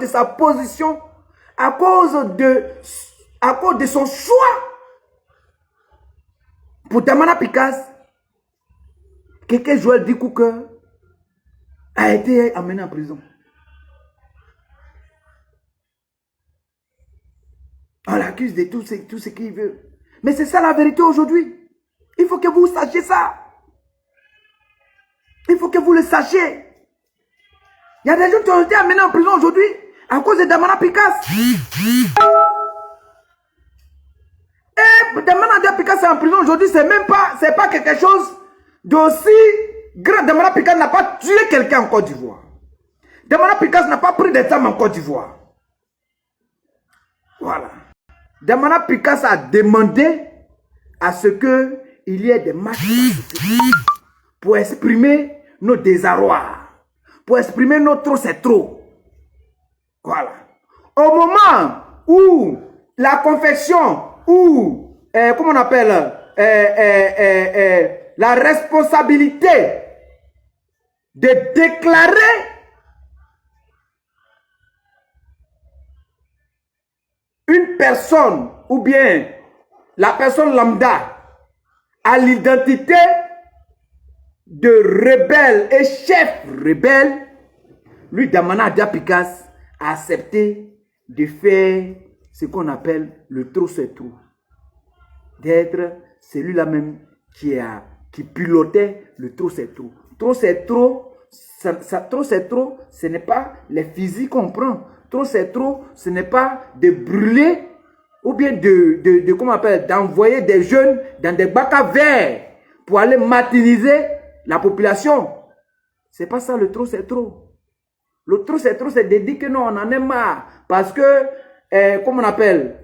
sa position, à cause de son choix pour Damana Pikas, quelqu'un Joël D. Cooker a été amené en prison. On l'accuse de tout ce qu'il veut. Mais c'est ça la vérité aujourd'hui. Il faut que vous sachiez ça. Il faut que vous le sachiez. Il y a des gens qui ont été amenés en prison aujourd'hui à cause de Damana Pikas. Et Damana Pikas est en prison aujourd'hui, c'est pas quelque chose d'aussi grand. Damana Pikas n'a pas tué quelqu'un en Côte d'Ivoire. Damana Pikas n'a pas pris des armes en Côte d'Ivoire. Voilà. Damana Pikas a demandé à ce qu'il y ait des marches pour exprimer nos désarrois. Pour exprimer notre trop, c'est trop. Voilà. Au moment où la confection, ou, comment on appelle, la responsabilité de déclarer une personne, ou bien la personne lambda, à l'identité de rebelle et chef rebelle, lui, Damana Adapikas, a accepté de faire ce qu'on appelle le trop c'est trop. D'être celui-là même qui pilotait le trop c'est trop. Trop c'est trop, trop c'est trop, ce n'est pas les fusils qu'on prend. Trop c'est trop, ce n'est pas de brûler ou bien comment on appelle, d'envoyer des jeunes dans des bacs à verre pour aller martyriser la population. C'est pas ça le trop c'est trop. Le trop c'est trop, c'est de dire que non, on en est marre. Parce que, comment on appelle,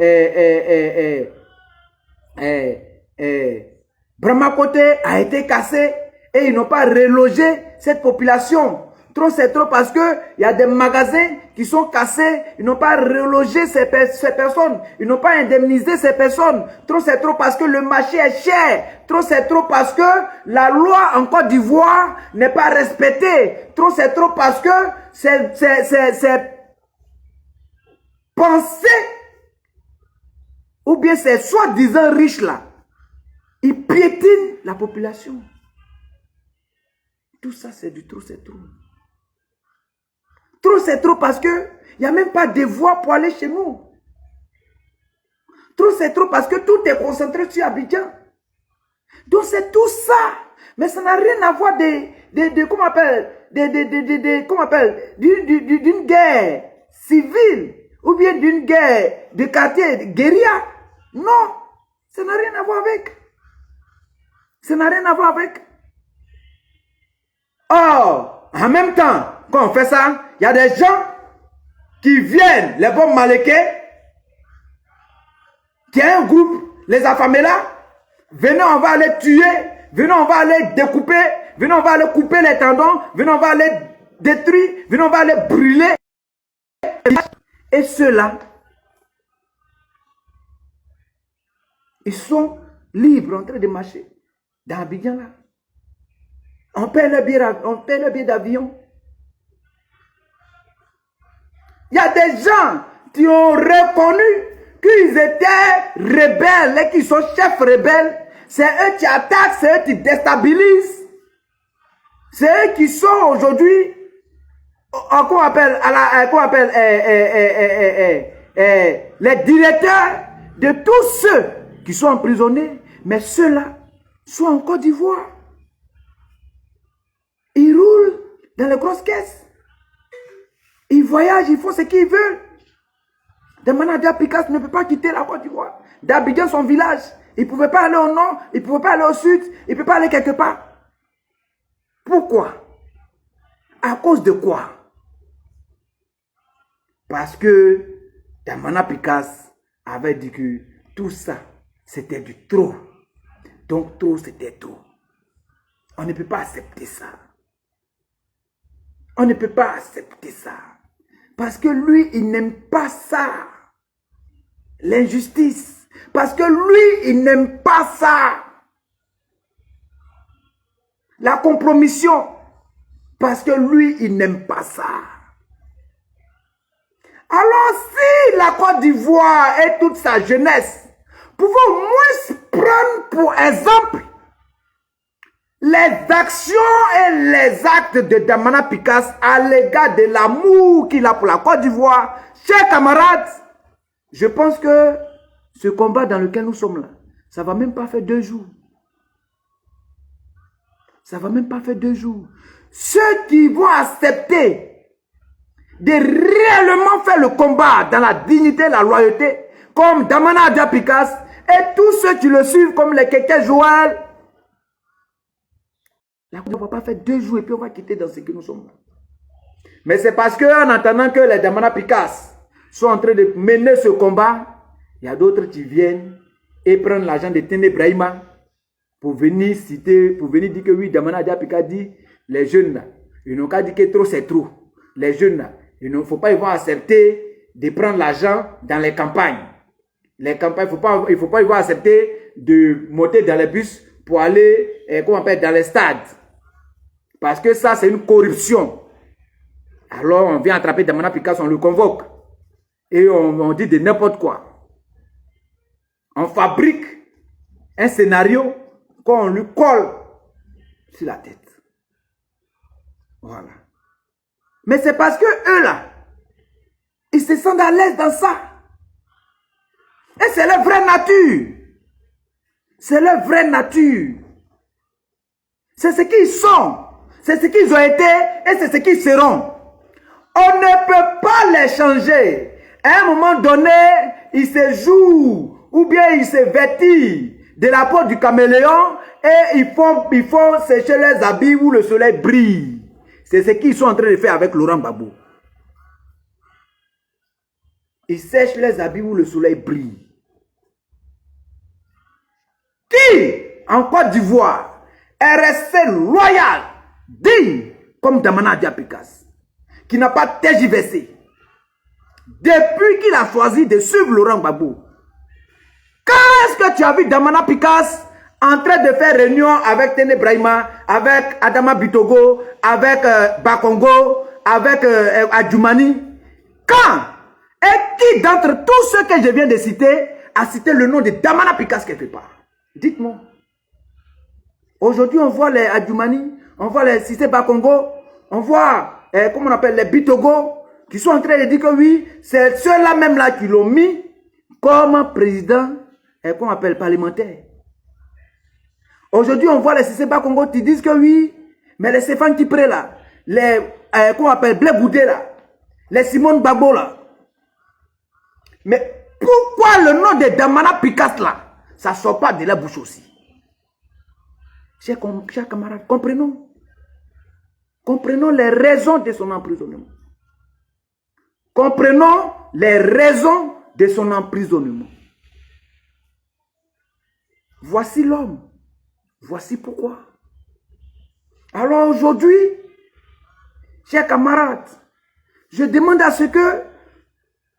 Brahmakote a été cassé et ils n'ont pas relogé cette population. Trop c'est trop parce que il y a des magasins qui sont cassés, ils n'ont pas relogé ces personnes, ils n'ont pas indemnisé ces personnes. Trop c'est trop parce que le marché est cher. Trop c'est trop parce que la loi en Côte d'Ivoire n'est pas respectée. Trop c'est trop parce que c'est pensé ou bien ces soi-disant riches là, ils piétinent la population. Tout ça c'est du trop c'est trop. Trop c'est trop parce que il n'y a même pas de voie pour aller chez nous. Trop c'est trop parce que tout est concentré sur Abidjan. Donc c'est tout ça Mais ça n'a rien à voir comment on appelle, d'une guerre civile ou bien d'une guerre de quartier, de guérilla. Non, ça n'a rien à voir avec. Ça n'a rien à voir avec. Or, en même temps, quand on fait ça, il y a des gens qui viennent, les bons maléqués, qui a un groupe, les affamés là, venez, on va aller tuer, venez, on va aller découper, venez, on va aller couper les tendons, venez, on va aller détruire, venez, on va aller brûler. Et ceux-là, ils sont libres en train de marcher dans Abidjan là. On paie le billet d'avion. Il y a des gens qui ont reconnu qu'ils étaient rebelles et qui sont chefs rebelles. C'est eux qui attaquent, c'est eux qui déstabilisent. C'est eux qui sont aujourd'hui, qu'on appelle, les directeurs de tous ceux qui sont emprisonnés. Mais ceux-là sont en Côte d'Ivoire. Ils roulent dans les grosses caisses. Ils voyagent, ils font ce qu'ils veulent. Damana Adjapikas ne peut pas quitter la Côte d'Ivoire. D'Abidjan, son village. Il ne pouvait pas aller au nord, il ne pouvait pas aller au sud, il ne peut pas aller quelque part. Pourquoi? À cause de quoi? Parce que Damana Pikas avait dit que tout ça, c'était du trop. Donc trop, c'était trop. On ne peut pas accepter ça. On ne peut pas accepter ça. Parce que lui, il n'aime pas ça. L'injustice. Parce que lui, il n'aime pas ça. La compromission. Parce que lui, il n'aime pas ça. Alors si la Côte d'Ivoire et toute sa jeunesse pouvaient au moins prendre pour exemple les actions et les actes de Damana Pikas à l'égard de l'amour qu'il a pour la Côte d'Ivoire, chers camarades, je pense que ce combat dans lequel nous sommes là, ça ne va même pas faire 2 jours. Ça ne va même pas faire 2 jours. Ceux qui vont accepter de réellement faire le combat dans la dignité, la loyauté, comme Damana Adjapikas, et tous ceux qui le suivent comme les Kéké Joël, la Côte d'Ivoire ne va pas faire 2 jours et puis on va quitter dans ce que nous sommes là. Mais c'est parce qu'en attendant que les Damana Pikas sont en train de mener ce combat, il y a d'autres qui viennent et prennent l'argent de Téné Brahima pour venir citer, pour venir dire que oui, Damana Adjapikas dit, les jeunes là, ils n'ont qu'à dire que trop c'est trop. Les jeunes là, il ne faut pas ils vont accepter de prendre l'argent dans les campagnes. Les campagnes, il ne faut pas ils vont accepter de monter dans les bus pour aller, comment on appelle, dans les stades. Parce que ça, c'est une corruption. Alors, on vient attraper Damana Pikas, on le convoque. Et on dit de n'importe quoi. On fabrique un scénario qu'on lui colle sur la tête. Voilà. Mais c'est parce que eux là, ils se sentent à l'aise dans ça. Et c'est leur vraie nature. C'est leur vraie nature. C'est ce qu'ils sont. C'est ce qu'ils ont été et c'est ce qu'ils seront. On ne peut pas les changer. À un moment donné, ils se jouent ou bien ils se vêtent de la peau du caméléon et ils font sécher leurs habits où le soleil brille. C'est ce qu'ils sont en train de faire avec Laurent Gbagbo. Ils sèchent les habits où le soleil brille. Qui, en Côte d'Ivoire, est resté loyal, digne, comme Damana Adjapikas, qui n'a pas tergiversé, depuis qu'il a choisi de suivre Laurent Gbagbo. Quand est-ce que tu as vu Damana Pikas en train de faire réunion avec Téné Brahima, avec Adama Bitogo, avec Bakongo, avec Adjoumani? Quand? Et qui d'entre tous ceux que je viens de citer a cité le nom de Damana Pikas quelque part? Dites-moi. Aujourd'hui, on voit les Adjoumani, on voit les Cissé Bakongo, on voit, comment on appelle, les Bitogo, qui sont en train de dire que oui, c'est ceux-là même là qui l'ont mis comme président, comment on appelle, parlementaire. Aujourd'hui, on voit les CCBA Congo qui disent que oui, mais les Stéphane Kipré là, les, comment on appelle, Blé Goudé là, les Simone Babo là. Mais pourquoi le nom de Damana Picasse là, ça ne sort pas de la bouche aussi? Chers camarades, comprenons. Comprenons les raisons de son emprisonnement. Comprenons les raisons de son emprisonnement. Voici l'homme. Voici pourquoi. Alors aujourd'hui, chers camarades, je demande à ce que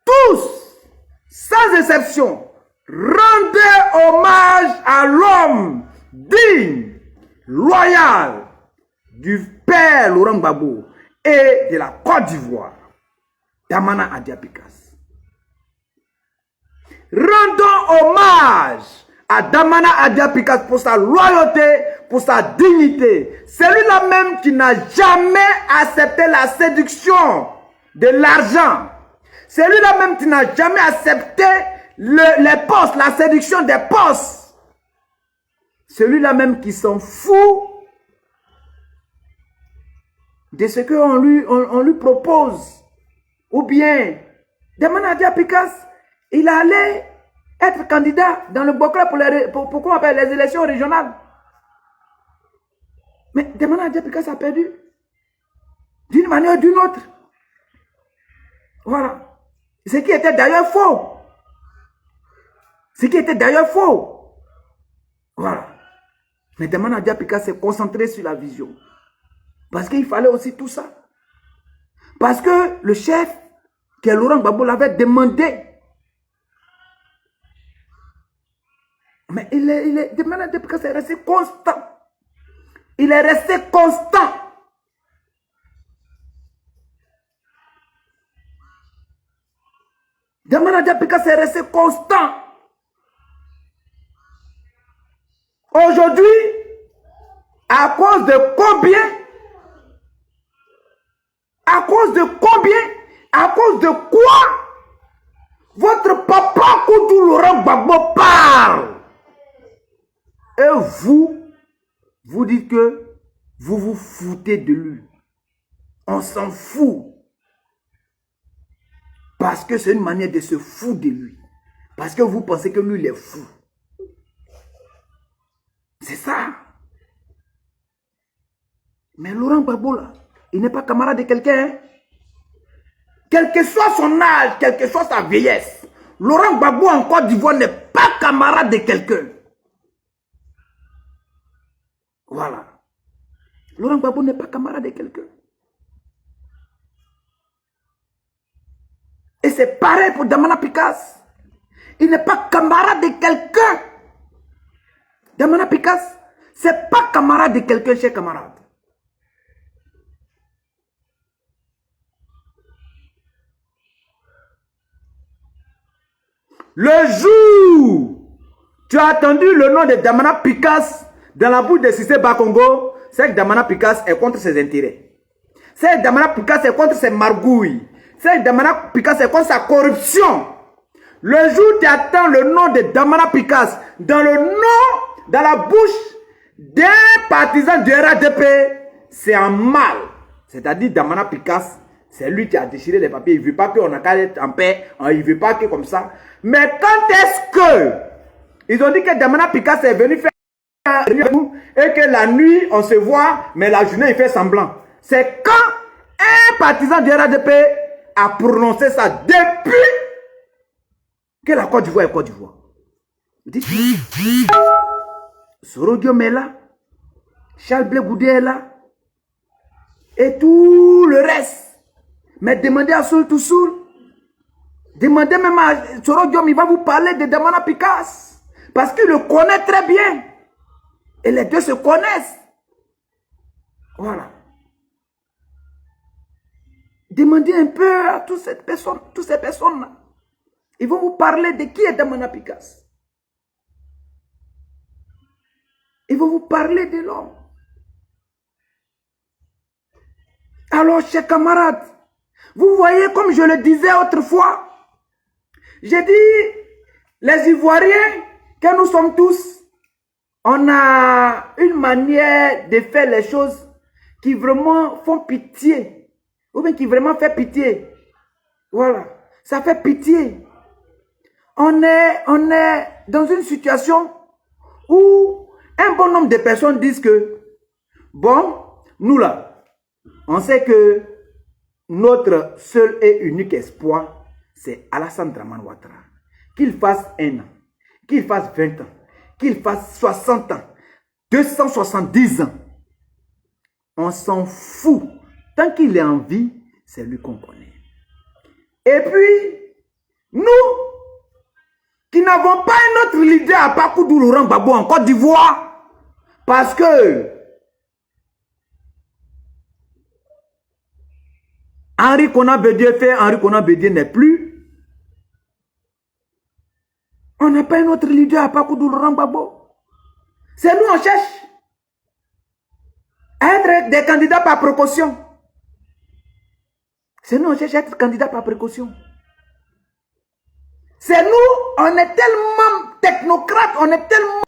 tous, sans exception, rendez hommage à l'homme digne, loyal du père Laurent Gbagbo et de la Côte d'Ivoire, Damana Adja Picasse. Rendons hommage à Damana Adja Picasse pour sa loyauté, pour sa dignité. Celui-là même qui n'a jamais accepté la séduction de l'argent. Celui-là même qui n'a jamais accepté les postes, la séduction des postes. Celui-là même qui s'en fout de ce qu'on lui propose. Ou bien, Damana Adja Picasse, il allait être candidat dans le Bokla pour qu'on appelle les élections régionales. Mais Damana Adja Picasse a perdu. D'une manière ou d'une autre. Voilà. Ce qui était d'ailleurs faux. Ce qui était d'ailleurs faux. Voilà. Mais Damana Adja Picasse s'est concentré sur la vision. Parce qu'il fallait aussi tout ça. Parce que le chef, que Laurent Gbagbo l'avait demandé. Mais Damana Adja Picasse est resté constant. Il est resté constant. Damana Adja Picasse est resté constant. Aujourd'hui, à cause de combien? À cause de combien? À cause de quoi? Votre papa Koudou Laurent Gbagbo parle. Et vous dites que vous vous foutez de lui. On s'en fout. Parce que c'est une manière de se foutre de lui. Parce que vous pensez que lui, il est fou. C'est ça. Mais Laurent Gbagbo, là, il n'est pas camarade de quelqu'un. Hein? Quel que soit son âge, quelle que soit sa vieillesse, Laurent Gbagbo en Côte d'Ivoire n'est pas camarade de quelqu'un. Voilà. Laurent Gbagbo n'est pas camarade de quelqu'un. Et c'est pareil pour Damana Picasse. Il n'est pas camarade de quelqu'un. Damana Picasse, c'est pas camarade de quelqu'un, chers camarades. Le jour, tu as entendu le nom de Damana Picasse dans la bouche de Cissé Bakongo, c'est que Damana Picasse est contre ses intérêts. C'est que Damana Picasse est contre ses margouilles. C'est que Damana Picasse est contre sa corruption. Le jour où tu attends le nom de Damana Picasse dans la bouche d'un partisan du RADP, c'est un mal. C'est-à-dire Damana Picasse, c'est lui qui a déchiré les papiers. Il ne veut pas qu'on a être en paix. Il ne veut pas que comme ça. Mais quand est-ce que ils ont dit que Damana Picasse est venu faire un réunion et que la nuit on se voit, mais la journée il fait semblant. C'est quand un partisan du RADP a prononcé ça depuis que la Côte d'Ivoire est Côte d'Ivoire. Soro Diom est là, Charles Blé Goudé est là, et tout le reste. Mais demandez à Soul to Soul. Demandez même à Soro Diom, il va vous parler de Damana Picasse. Parce qu'il le connaît très bien. Et les deux se connaissent. Voilà. Demandez un peu à toutes ces personnes-là. Ils vont vous parler de qui est Damana Picasse. Ils vont vous parler de l'homme. Alors, chers camarades, vous voyez, comme je le disais autrefois, j'ai dit, les Ivoiriens, que nous sommes tous, On a une manière de faire les choses qui vraiment font pitié. Ou bien qui vraiment fait pitié. Voilà. Ça fait pitié. On est dans une situation où un bon nombre de personnes disent que, bon, nous là, on sait que notre seul et unique espoir, c'est Alassane Dramane Ouattara. Qu'il fasse 1 an, qu'il fasse 20 ans, qu'il fasse 60 ans, 270 ans. On s'en fout. Tant qu'il est en vie, c'est lui qu'on connaît. Et puis, nous, qui n'avons pas un autre leader à Pakoudou Laurent Gbagbo en Côte d'Ivoire, parce que Henri Konan Bédié fait, Henri Konan Bédié n'est plus. On n'a pas un autre leader à Pakoudou Laurent Gbagbo. C'est nous, on cherche à être des candidats par précaution. C'est nous, on cherche à être candidats par précaution. C'est nous, on est tellement technocrates, on est tellement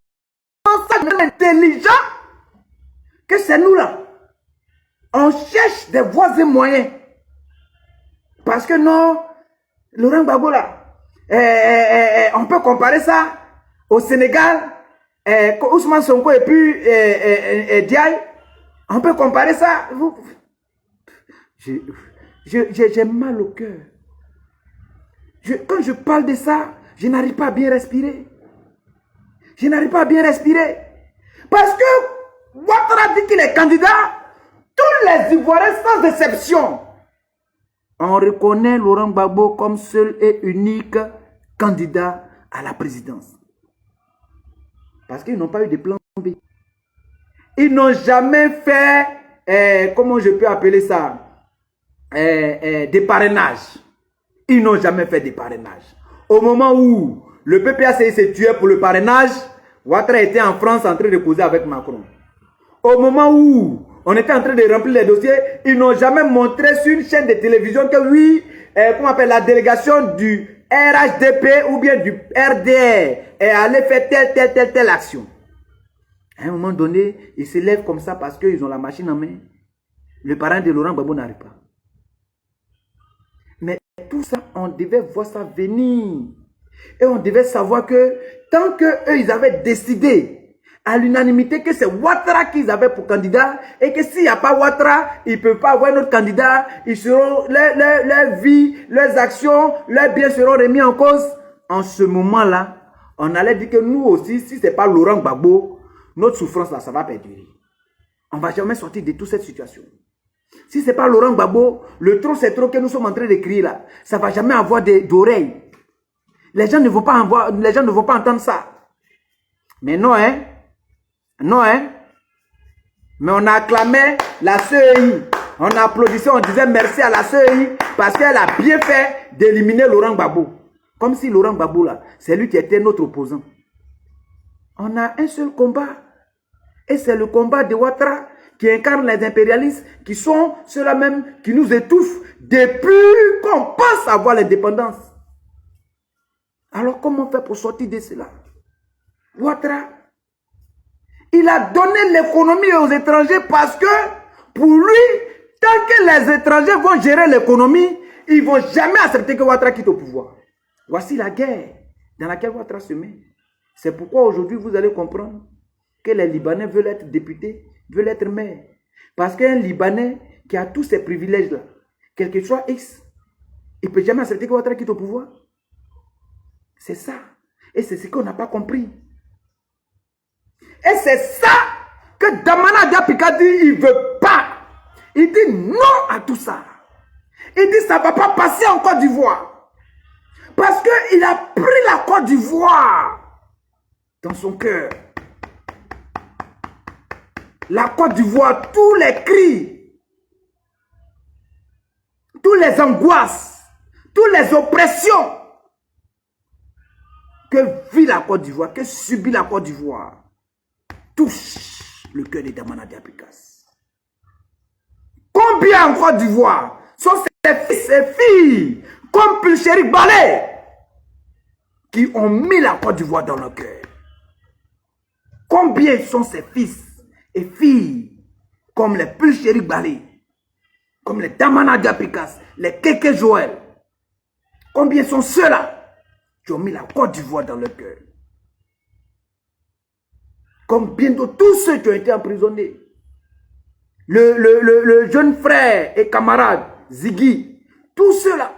intelligents que c'est nous là. On cherche des voies et moyens. Parce que non, Laurent Gbagbo là, on peut comparer ça au Sénégal, Ousmane Sonko et puis Diaye. On peut comparer ça. J'ai mal au cœur. Quand je parle de ça, je n'arrive pas à bien respirer. Je n'arrive pas à bien respirer. Parce que Ouattara dit qu'il est candidat. Tous les Ivoiriens, sans exception, on reconnaît Laurent Gbagbo comme seul et unique candidat à la présidence. Parce qu'ils n'ont pas eu de plan B. Ils n'ont jamais fait, comment je peux appeler ça, des parrainages. Ils n'ont jamais fait des parrainages. Au moment où le PPACI s'est tué pour le parrainage, Ouattara était en France en train de causer avec Macron. Au moment où on était en train de remplir les dossiers, ils n'ont jamais montré sur une chaîne de télévision que oui, comment on appelle la délégation du RHDP ou bien du RDR est allée faire telle action. À un moment donné, ils se lèvent comme ça parce qu'ils ont la machine en main. Le parrain de Laurent Gbagbo n'arrive pas. Mais tout ça, on devait voir ça venir. Et on devait savoir que tant qu'eux, ils avaient décidé à l'unanimité que c'est Ouattara qu'ils avaient pour candidat et que s'il n'y a pas Ouattara, ils ne peuvent pas avoir notre candidat, ils seront, leur vie, leurs actions, leurs biens seront remis en cause. En ce moment-là, on allait dire que nous aussi, si ce n'est pas Laurent Gbagbo, notre souffrance là, ça va perdurer. On ne va jamais sortir de toute cette situation. Si ce n'est pas Laurent Gbagbo, le trop c'est trop que nous sommes en train de crier là, ça ne va jamais avoir d'oreilles. Les gens ne vont pas entendre ça. Mais non, hein. Non, hein. Mais on a acclamé la CEI. On a applaudi, on disait merci à la CEI parce qu'elle a bien fait d'éliminer Laurent Gbagbo. Comme si Laurent Gbagbo là, c'est lui qui était notre opposant. On a un seul combat. Et c'est le combat de Ouattara qui incarne les impérialistes qui sont ceux-là même qui nous étouffent depuis qu'on pense avoir l'indépendance. Alors comment on fait pour sortir de cela? Ouattara, il a donné l'économie aux étrangers parce que pour lui, tant que les étrangers vont gérer l'économie, ils ne vont jamais accepter que Ouattara quitte au pouvoir. Voici la guerre dans laquelle Ouattara se met. C'est pourquoi aujourd'hui vous allez comprendre que les Libanais veulent être députés, veulent être maires. Parce qu'un Libanais qui a tous ces privilèges-là, quel que soit X, il ne peut jamais accepter que Ouattara quitte au pouvoir. C'est ça. Et c'est ce qu'on n'a pas compris. Et c'est ça que Damana Diapika dit, il ne veut pas. Il dit non à tout ça. Il dit ça ne va pas passer en Côte d'Ivoire. Parce qu'il a pris la Côte d'Ivoire dans son cœur. La Côte d'Ivoire, tous les cris, tous les angoisses, toutes les oppressions que vit la Côte d'Ivoire, que subit la Côte d'Ivoire, touche le cœur de Damana Diapika. Combien en Côte d'Ivoire sont ces fils et filles comme Pulchérik Balé qui ont mis la Côte d'Ivoire dans leur cœur? Combien sont ses fils et filles, comme les Pulchéri Balé, comme les Damana Diapikas, les Keke Joël? Combien sont ceux-là qui ont mis la Côte d'Ivoire dans leur cœur? Combien de tous ceux qui ont été emprisonnés? Le jeune frère et camarade Ziggy, tous ceux-là.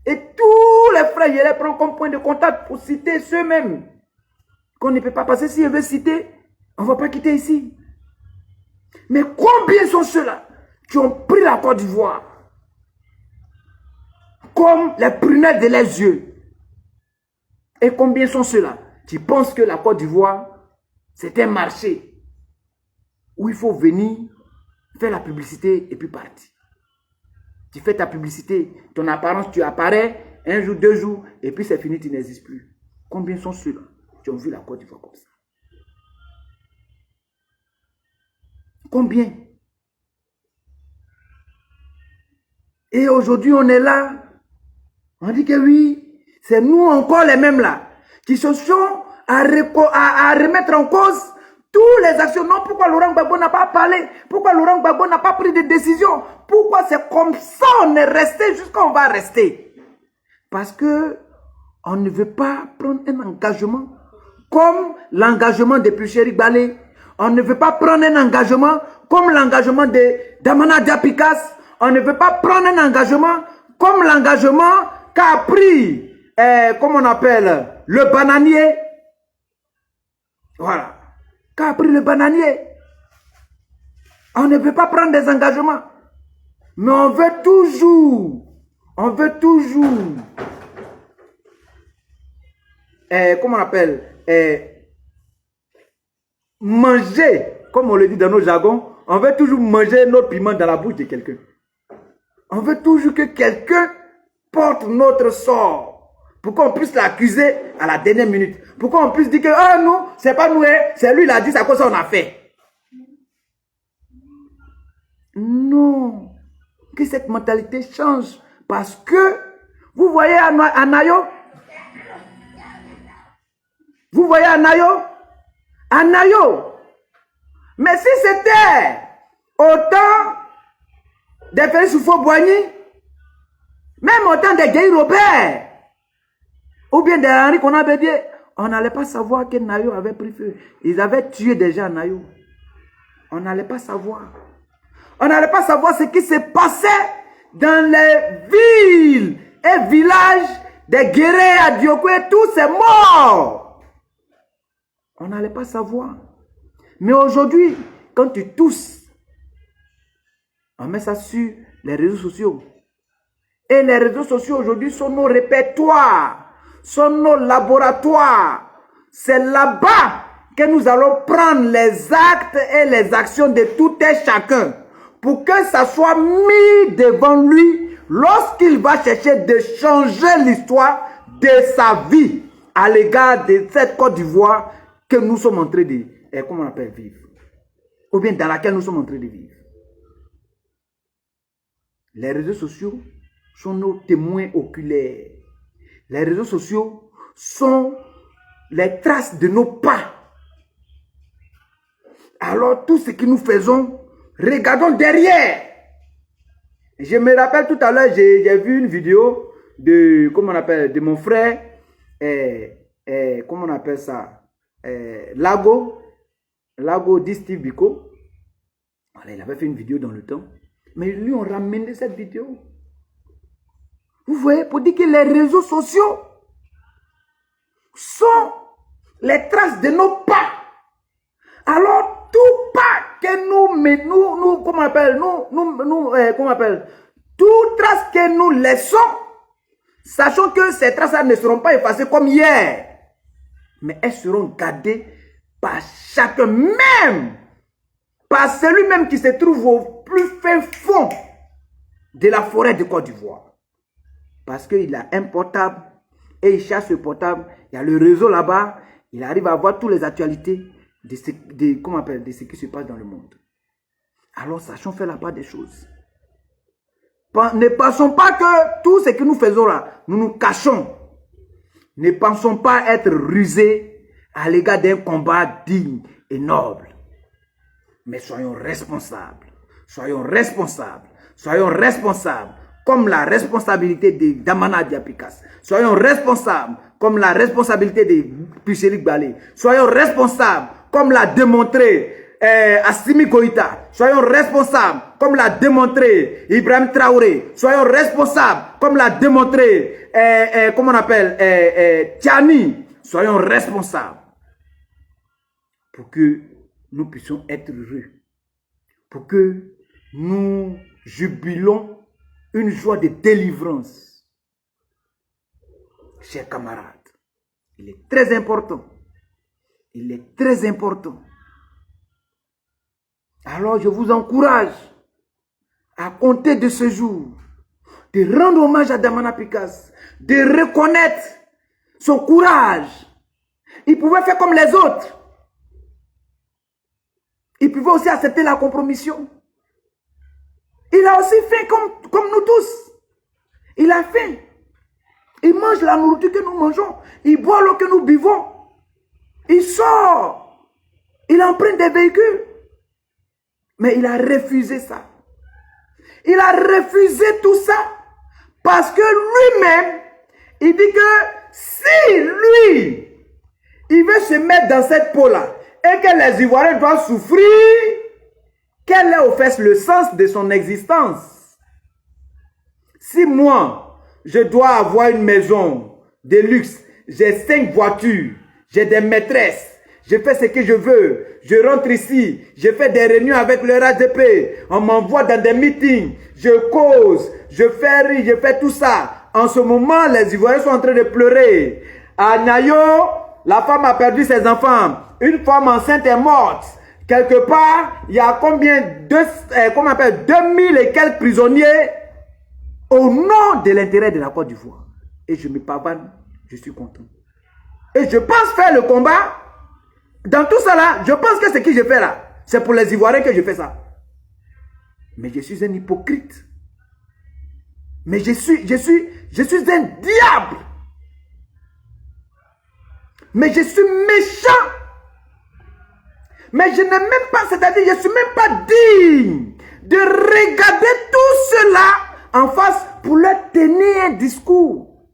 Et tous les frères, je les prends comme point de contact pour citer ceux-mêmes qu'on ne peut pas passer. Si je veux citer, on ne va pas quitter ici. Mais combien sont ceux-là qui ont pris la Côte d'Ivoire comme les prunelles de leurs yeux? Et combien sont ceux-là qui pensent que la Côte d'Ivoire, c'est un marché où il faut venir faire la publicité et puis partir. Tu fais ta publicité, ton apparence, tu apparais un jour, 2 jours, et puis c'est fini, tu n'existes plus. Combien sont ceux-là qui ont vu la Côte d'Ivoire comme ça? Combien? Et aujourd'hui, on est là. On dit que oui, c'est nous encore les mêmes là, qui se sont à remettre en cause toutes les actions. Non, pourquoi Laurent Gbagbo n'a pas parlé? Pourquoi Laurent Gbagbo n'a pas pris de décision? Pourquoi c'est comme ça on est resté jusqu'à on va rester? Parce que on ne veut pas prendre un engagement comme l'engagement de Pulchéri Balé. On ne veut pas prendre un engagement comme l'engagement de Damana Diapikas. On ne veut pas prendre un engagement comme l'engagement qu'a pris, comment on appelle, le bananier. Voilà. Qu'a pris le bananier. On ne veut pas prendre des engagements. Mais on veut toujours, comment on appelle, manger, comme on le dit dans nos jargons, on veut toujours manger notre piment dans la bouche de quelqu'un. On veut toujours que quelqu'un porte notre sort pour qu'on puisse l'accuser à la dernière minute. Pour qu'on puisse dire que ah, nous, c'est pas nous, c'est lui, il a dit, c'est à cause ça on a fait. Non. Que cette mentalité change. Parce que, vous voyez Anayo? Vous voyez Anayo? Anayo. Mais si c'était autant de Félix Houphouët-Boigny, même autant de Guy Robert, ou bien de Henri Konan-Bédié, on n'allait pas savoir que Nayo avait pris feu. Ils avaient tué déjà Nayo. On n'allait pas savoir. On n'allait pas savoir ce qui se passait dans les villes et villages des Guéré, à Diokwe, tous ces morts. On n'allait pas savoir. Mais aujourd'hui, quand tu tousses, on met ça sur les réseaux sociaux. Et les réseaux sociaux aujourd'hui sont nos répertoires, sont nos laboratoires. C'est là-bas que nous allons prendre les actes et les actions de tout et chacun pour que ça soit mis devant lui lorsqu'il va chercher de changer l'histoire de sa vie à l'égard de cette Côte d'Ivoire que nous sommes en train de, comment on appelle, vivre. Ou bien dans laquelle nous sommes en train de vivre. Les réseaux sociaux sont nos témoins oculaires. Les réseaux sociaux sont les traces de nos pas. Alors tout ce que nous faisons, regardons derrière. Je me rappelle tout à l'heure, j'ai vu une vidéo de, comment on appelle, de mon frère, comment on appelle ça, Lago dit Steve Biko. Voilà, il avait fait une vidéo dans le temps. Mais ils lui ont ramené cette vidéo. Vous voyez, pour dire que les réseaux sociaux sont les traces de nos pas. Alors, tout pas que nous comment on appelle, comment on appelle, toute trace que nous laissons, sachant que ces traces-là ne seront pas effacées comme hier, mais elles seront gardées par chacun, même par celui-même qui se trouve au plus fin fond de la forêt de Côte d'Ivoire. Parce qu'il a un portable et il cherche ce portable. Il y a le réseau là-bas. Il arrive à voir toutes les actualités de ce qui se passe dans le monde. Alors, sachons faire la part des choses. Ne pensons pas que tout ce que nous faisons là, nous nous cachons. Ne pensons pas être rusés, à l'égard d'un combat digne et noble. Mais soyons responsables. Soyons responsables. Soyons responsables. Comme la responsabilité de Damana Diapikas. Soyons responsables comme la responsabilité de Pichelik Balé. Soyons responsables comme l'a démontré Assimi Goïta. Soyons responsables comme l'a démontré Ibrahim Traoré. Soyons responsables comme l'a démontré comment on appelle Tiani. Soyons responsables pour que nous puissions être heureux. Pour que nous jubilons une joie de délivrance. Chers camarades, il est très important. Il est très important. Alors je vous encourage à compter de ce jour, de rendre hommage à Damana Pikas, de reconnaître son courage. Il pouvait faire comme les autres. Il pouvait aussi accepter la compromission. Il a aussi fait comme nous tous. Il a faim. Il mange la nourriture que nous mangeons. Il boit l'eau que nous buvons. Il sort. Il emprunte des véhicules. Mais il a refusé ça. Il a refusé tout ça parce que lui-même, il dit que si lui, il veut se mettre dans cette peau-là et que les Ivoiriens doivent souffrir, quel est au fait le sens de son existence? Si moi, je dois avoir une maison de luxe, j'ai 5 voitures, j'ai des maîtresses, je fais ce que je veux, je rentre ici, je fais des réunions avec le RADP, on m'envoie dans des meetings, je cause, je fais rire, je fais tout ça. En ce moment, les Ivoiriens sont en train de pleurer. À Nyayo, la femme a perdu ses enfants, une femme enceinte est morte. Quelque part, il y a combien? 2000 et quelques prisonniers au nom de l'intérêt de la Côte d'Ivoire. Et je me pavane, je suis content. Et je pense faire le combat. Dans tout ça là, je pense que ce que je fais là, c'est pour les Ivoiriens que je fais ça. Mais je suis un hypocrite. Mais je suis un diable. Mais je suis méchant. Mais je n'ai même pas, c'est-à-dire je ne suis même pas digne de regarder tout cela en face pour leur tenir un discours.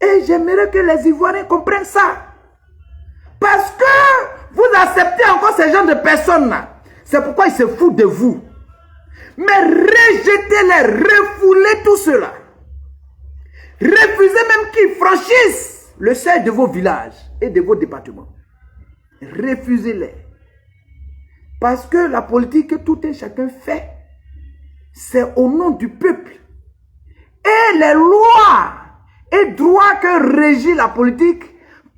Et j'aimerais que les Ivoiriens comprennent ça. Parce que vous acceptez encore ce genre de personnes-là. C'est pourquoi ils se foutent de vous. Mais rejetez-les, refoulez tout cela. Refusez même qu'ils franchissent le seuil de vos villages et de vos départements. Refusez-les. Parce que la politique que tout un chacun fait, c'est au nom du peuple. Et les lois et droits que régit la politique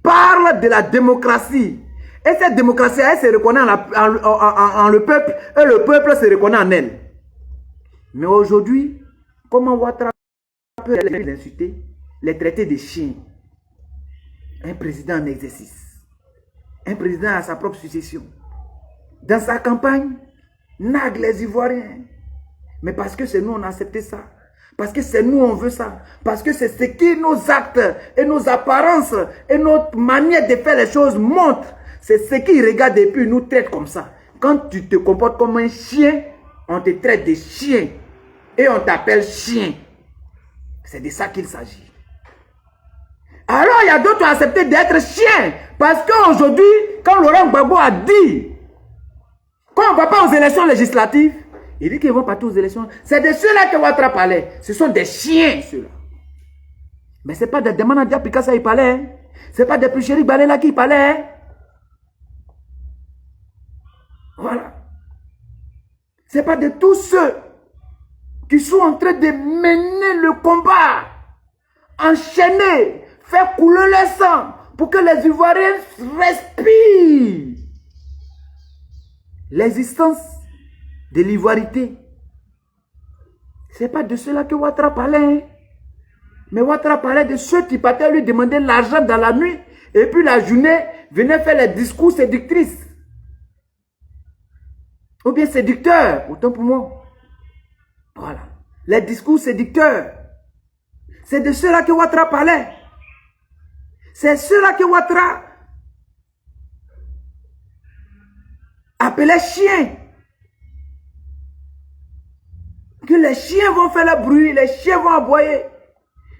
parlent de la démocratie. Et cette démocratie, elle se reconnaît en le peuple, et le peuple se reconnaît en elle. Mais aujourd'hui, comment Ouattara peut les insulter, les traiter de chiens? Un président en exercice, un président à sa propre succession. Dans sa campagne, nague les Ivoiriens. Mais parce que c'est nous, on a accepté ça. Parce que c'est nous, on veut ça. Parce que c'est ce qui nos actes et nos apparences et notre manière de faire les choses montrent. C'est ce qu'ils regardent et puis nous traitent comme ça. Quand tu te comportes comme un chien, on te traite de chien. Et on t'appelle chien. C'est de ça qu'il s'agit. Alors, il y a d'autres qui ont accepté d'être chiens. Parce qu'aujourd'hui, quand Laurent Gbagbo a dit, quand on ne va pas aux élections législatives, il dit qu'ils vont partir aux élections. C'est de ceux-là que Ouattara parlait. Ce sont des chiens, ceux-là. Mais ce n'est pas des Damana Diapikas qui parlaient. Hein. Ce n'est pas des Pichelik Balé là qui parlaient. Hein. Voilà. Ce n'est pas de tous ceux qui sont en train de mener le combat, enchaîner, faire couler le sang pour que les Ivoiriens respirent l'existence de l'ivoirité. Ce n'est pas de cela que Ouattara parlait. Hein. Mais Ouattara parlait de ceux qui partaient lui demander l'argent dans la nuit et puis la journée venaient faire les discours séductrices. Ou bien séducteurs, autant pour moi. Voilà. Les discours séducteurs. C'est de cela que Ouattara parlait. C'est cela que Ouattara appelait chiens. Que les chiens vont faire le bruit, les chiens vont aboyer.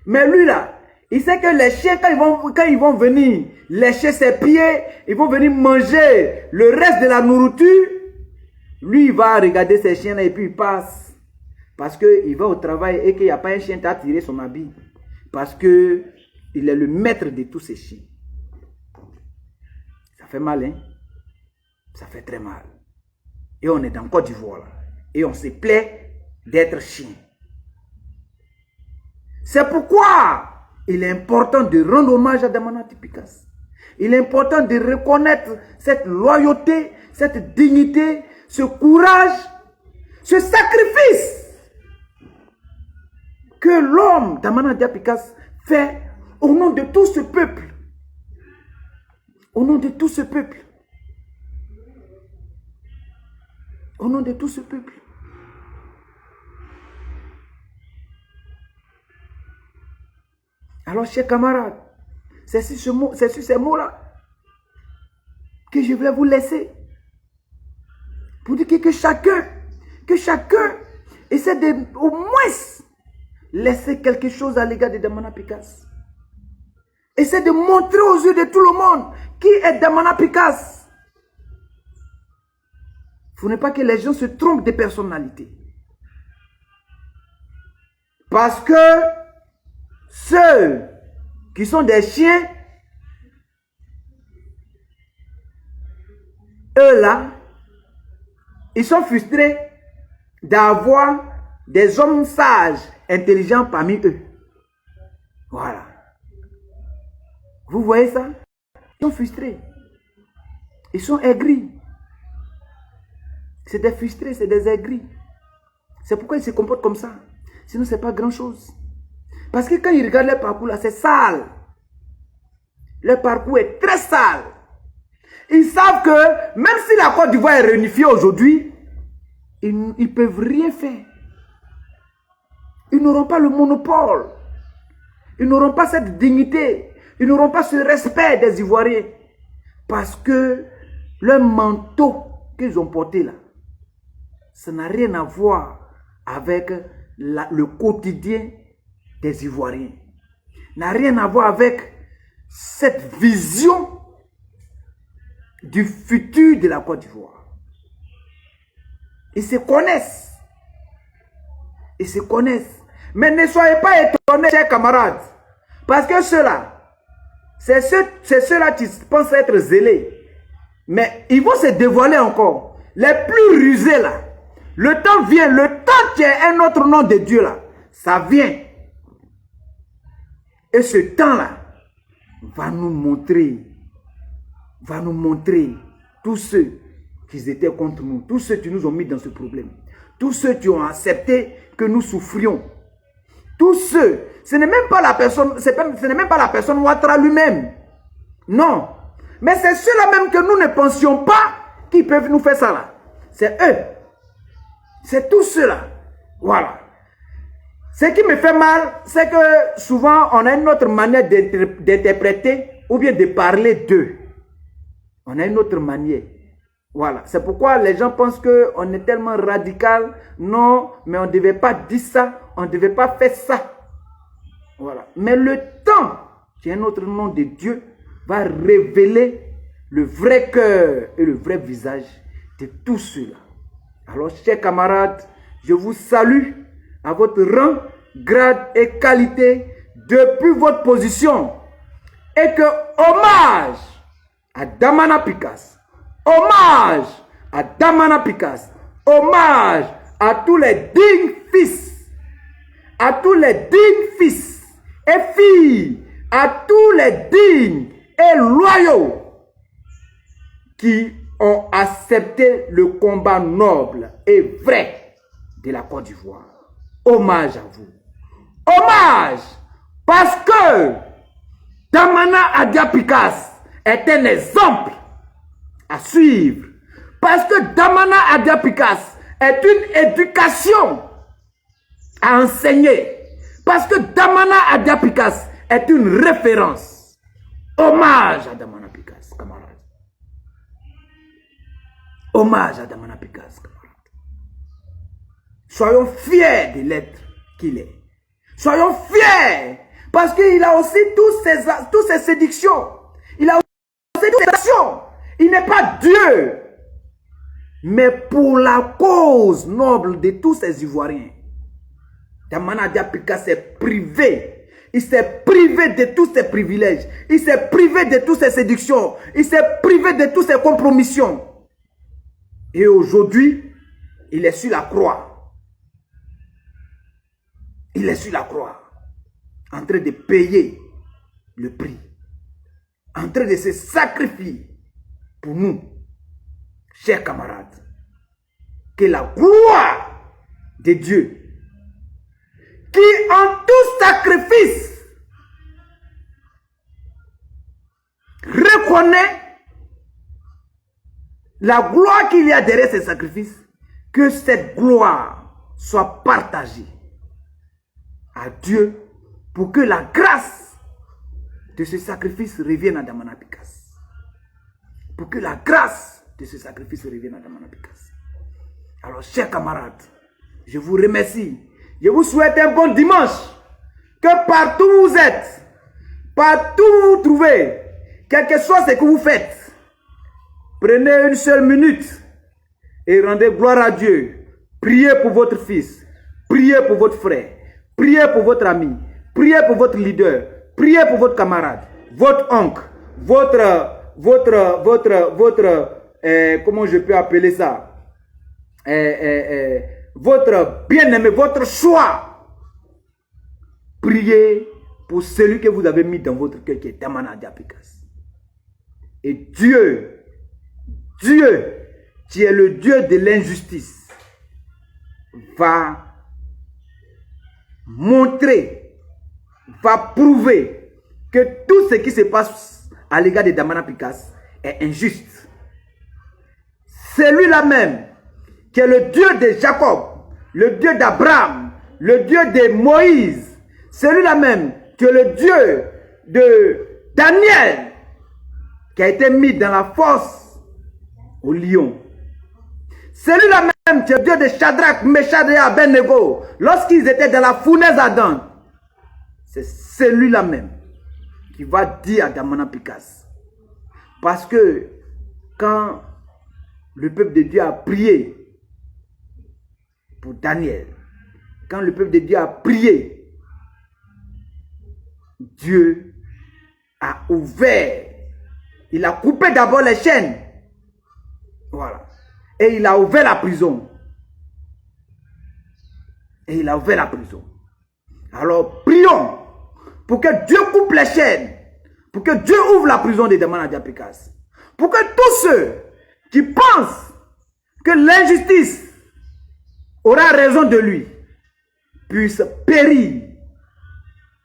Mais lui là, il sait que les chiens, quand ils vont venir lécher ses pieds, ils vont venir manger le reste de la nourriture. Lui, il va regarder ces chiens-là et puis il passe. Parce qu'il va au travail et qu'il n'y a pas un chien qui a tiré son habit. Parce qu'il est le maître de tous ces chiens. Ça fait mal, hein? Ça fait très mal. Et on est en Côte d'Ivoire là. Et on se plaît d'être chien. C'est pourquoi il est important de rendre hommage à Damana Tipikas. Il est important de reconnaître cette loyauté, cette dignité, ce courage, ce sacrifice que l'homme Damana Tipikas fait au nom de tout ce peuple. Au nom de tout ce peuple. Au nom de tout ce peuple. Alors, chers camarades, c'est sur ces mots-là que je vais vous laisser. Pour dire que chacun essaie de, au moins, laisser quelque chose à l'égard de Damana Pikas. Essaie de montrer aux yeux de tout le monde qui est Damana Pikas. Il ne faudrait pas que les gens se trompent de personnalité. Parce que ceux qui sont des chiens, eux là, ils sont frustrés d'avoir des hommes sages, intelligents parmi eux. Voilà. Vous voyez ça? Ils sont frustrés. Ils sont aigris. C'est des frustrés, c'est des aigris. C'est pourquoi ils se comportent comme ça. Sinon, ce n'est pas grand-chose. Parce que quand ils regardent leur parcours là, c'est sale. Leur parcours est très sale. Ils savent que même si la Côte d'Ivoire est réunifiée aujourd'hui, ils ne peuvent rien faire. Ils n'auront pas le monopole. Ils n'auront pas cette dignité. Ils n'auront pas ce respect des Ivoiriens. Parce que leur manteau qu'ils ont porté là, ça n'a rien à voir avec le quotidien des Ivoiriens. N'a rien à voir avec cette vision du futur de la Côte d'Ivoire. Ils se connaissent. Ils se connaissent. Mais ne soyez pas étonnés, chers camarades. Parce que ceux-là, c'est ceux-là qui pensent être zélés. Mais ils vont se dévoiler encore. Les plus rusés là. Le temps vient, le temps qui est un autre nom de Dieu là. Ça vient. Et ce temps-là va nous montrer tous ceux qui étaient contre nous, tous ceux qui nous ont mis dans ce problème, tous ceux qui ont accepté que nous souffrions, tous ceux, ce n'est même pas la personne, ce n'est même pas la personne Ouattara lui-même, non, mais c'est ceux-là même que nous ne pensions pas qui peuvent nous faire ça là, c'est eux, c'est tous ceux-là, voilà. Ce qui me fait mal, c'est que souvent on a une autre manière d'interpréter ou bien de parler d'eux. On a une autre manière. Voilà. C'est pourquoi les gens pensent qu'on est tellement radical. Non, mais on ne devait pas dire ça. On ne devait pas faire ça. Voilà. Mais le temps, qui est un autre nom de Dieu, va révéler le vrai cœur et le vrai visage de tous ceux-là. Alors, chers camarades, je vous salue à votre rang, grade et qualité depuis votre position. Et que hommage à Damana Pikas, hommage à Damana Pikas, hommage à tous les dignes fils, à tous les dignes fils et filles, à tous les dignes et loyaux qui ont accepté le combat noble et vrai de la Côte d'Ivoire. Hommage à vous. Hommage parce que Damana Adia Pikas est un exemple à suivre. Parce que Damana Adia Pikas est une éducation à enseigner. Parce que Damana Adja Picas est une référence. Hommage à Damana Picas, camarade. Hommage à Damana Picas, camarade. Soyons fiers de l'être qu'il est. Soyons fiers. Parce qu'il a aussi toutes ces séductions. Il a aussi toutes ces actions. Il n'est pas Dieu. Mais pour la cause noble de tous ces Ivoiriens, Damana Adja Picas s'est privé. Il s'est privé de tous ses privilèges. Il s'est privé de toutes ses séductions. Il s'est privé de toutes ses compromissions. Et aujourd'hui, il est sur la croix. Il est sur la croix. En train de payer le prix. En train de se sacrifier pour nous, chers camarades. Que la gloire de Dieu, qui en tout sacrifice reconnaît la gloire qu'il y a derrière ces sacrifices, que cette gloire soit partagée à Dieu pour que la grâce de ce sacrifice revienne à Damana Picas. Pour que la grâce de ce sacrifice revienne à Damana Picas. Alors, chers camarades, je vous remercie. Je vous souhaite un bon dimanche. Que partout où vous êtes, partout où vous vous trouvez, quel que soit ce que vous faites, prenez une seule minute et rendez gloire à Dieu. Priez pour votre fils, priez pour votre frère, priez pour votre ami, priez pour votre leader, priez pour votre camarade, votre oncle, comment je peux appeler ça, votre bien-aimé, votre choix. Priez pour celui que vous avez mis dans votre cœur, qui est Damana Adja Picas. Et Dieu, qui est le Dieu de l'injustice, va montrer, va prouver que tout ce qui se passe à l'égard de Damana Picas est injuste. C'est lui-là même qui est le Dieu de Jacob, le Dieu d'Abraham, le Dieu de Moïse, celui-là même qui est le Dieu de Daniel, qui a été mis dans la fosse au lion. Celui-là même qui est le Dieu de Shadrach, Meshach et Abednego, lorsqu'ils étaient dans la fournaise ardente. C'est celui-là même qui va dire à Damana Picas. Parce que quand le peuple de Dieu a prié pour Daniel, quand le peuple de Dieu a prié, Dieu a ouvert, il a coupé d'abord les chaînes, voilà, et il a ouvert la prison. Et il a ouvert la prison. Alors prions pour que Dieu coupe les chaînes, pour que Dieu ouvre la prison de Damana Adja Picas, pour que tous ceux qui pensent que l'injustice aura raison de lui puissent périr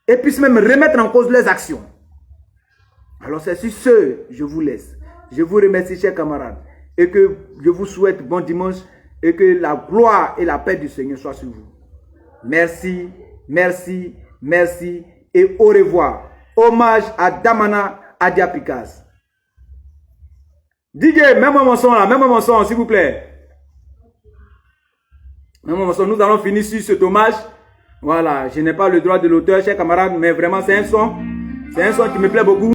et puissent même remettre en cause leurs actions. Alors c'est sur ce, je vous laisse. Je vous remercie, chers camarades, et que je vous souhaite bon dimanche et que la gloire et la paix du Seigneur soient sur vous. Merci, merci, merci et au revoir. Hommage à Damana Adja Picas. DJ, mets-moi mon son là, mets-moi mon son s'il vous plaît. Mets-moi mon son, nous allons finir sur cet hommage. Voilà, je n'ai pas le droit de l'auteur, chers camarades, mais vraiment c'est un son qui me plaît beaucoup.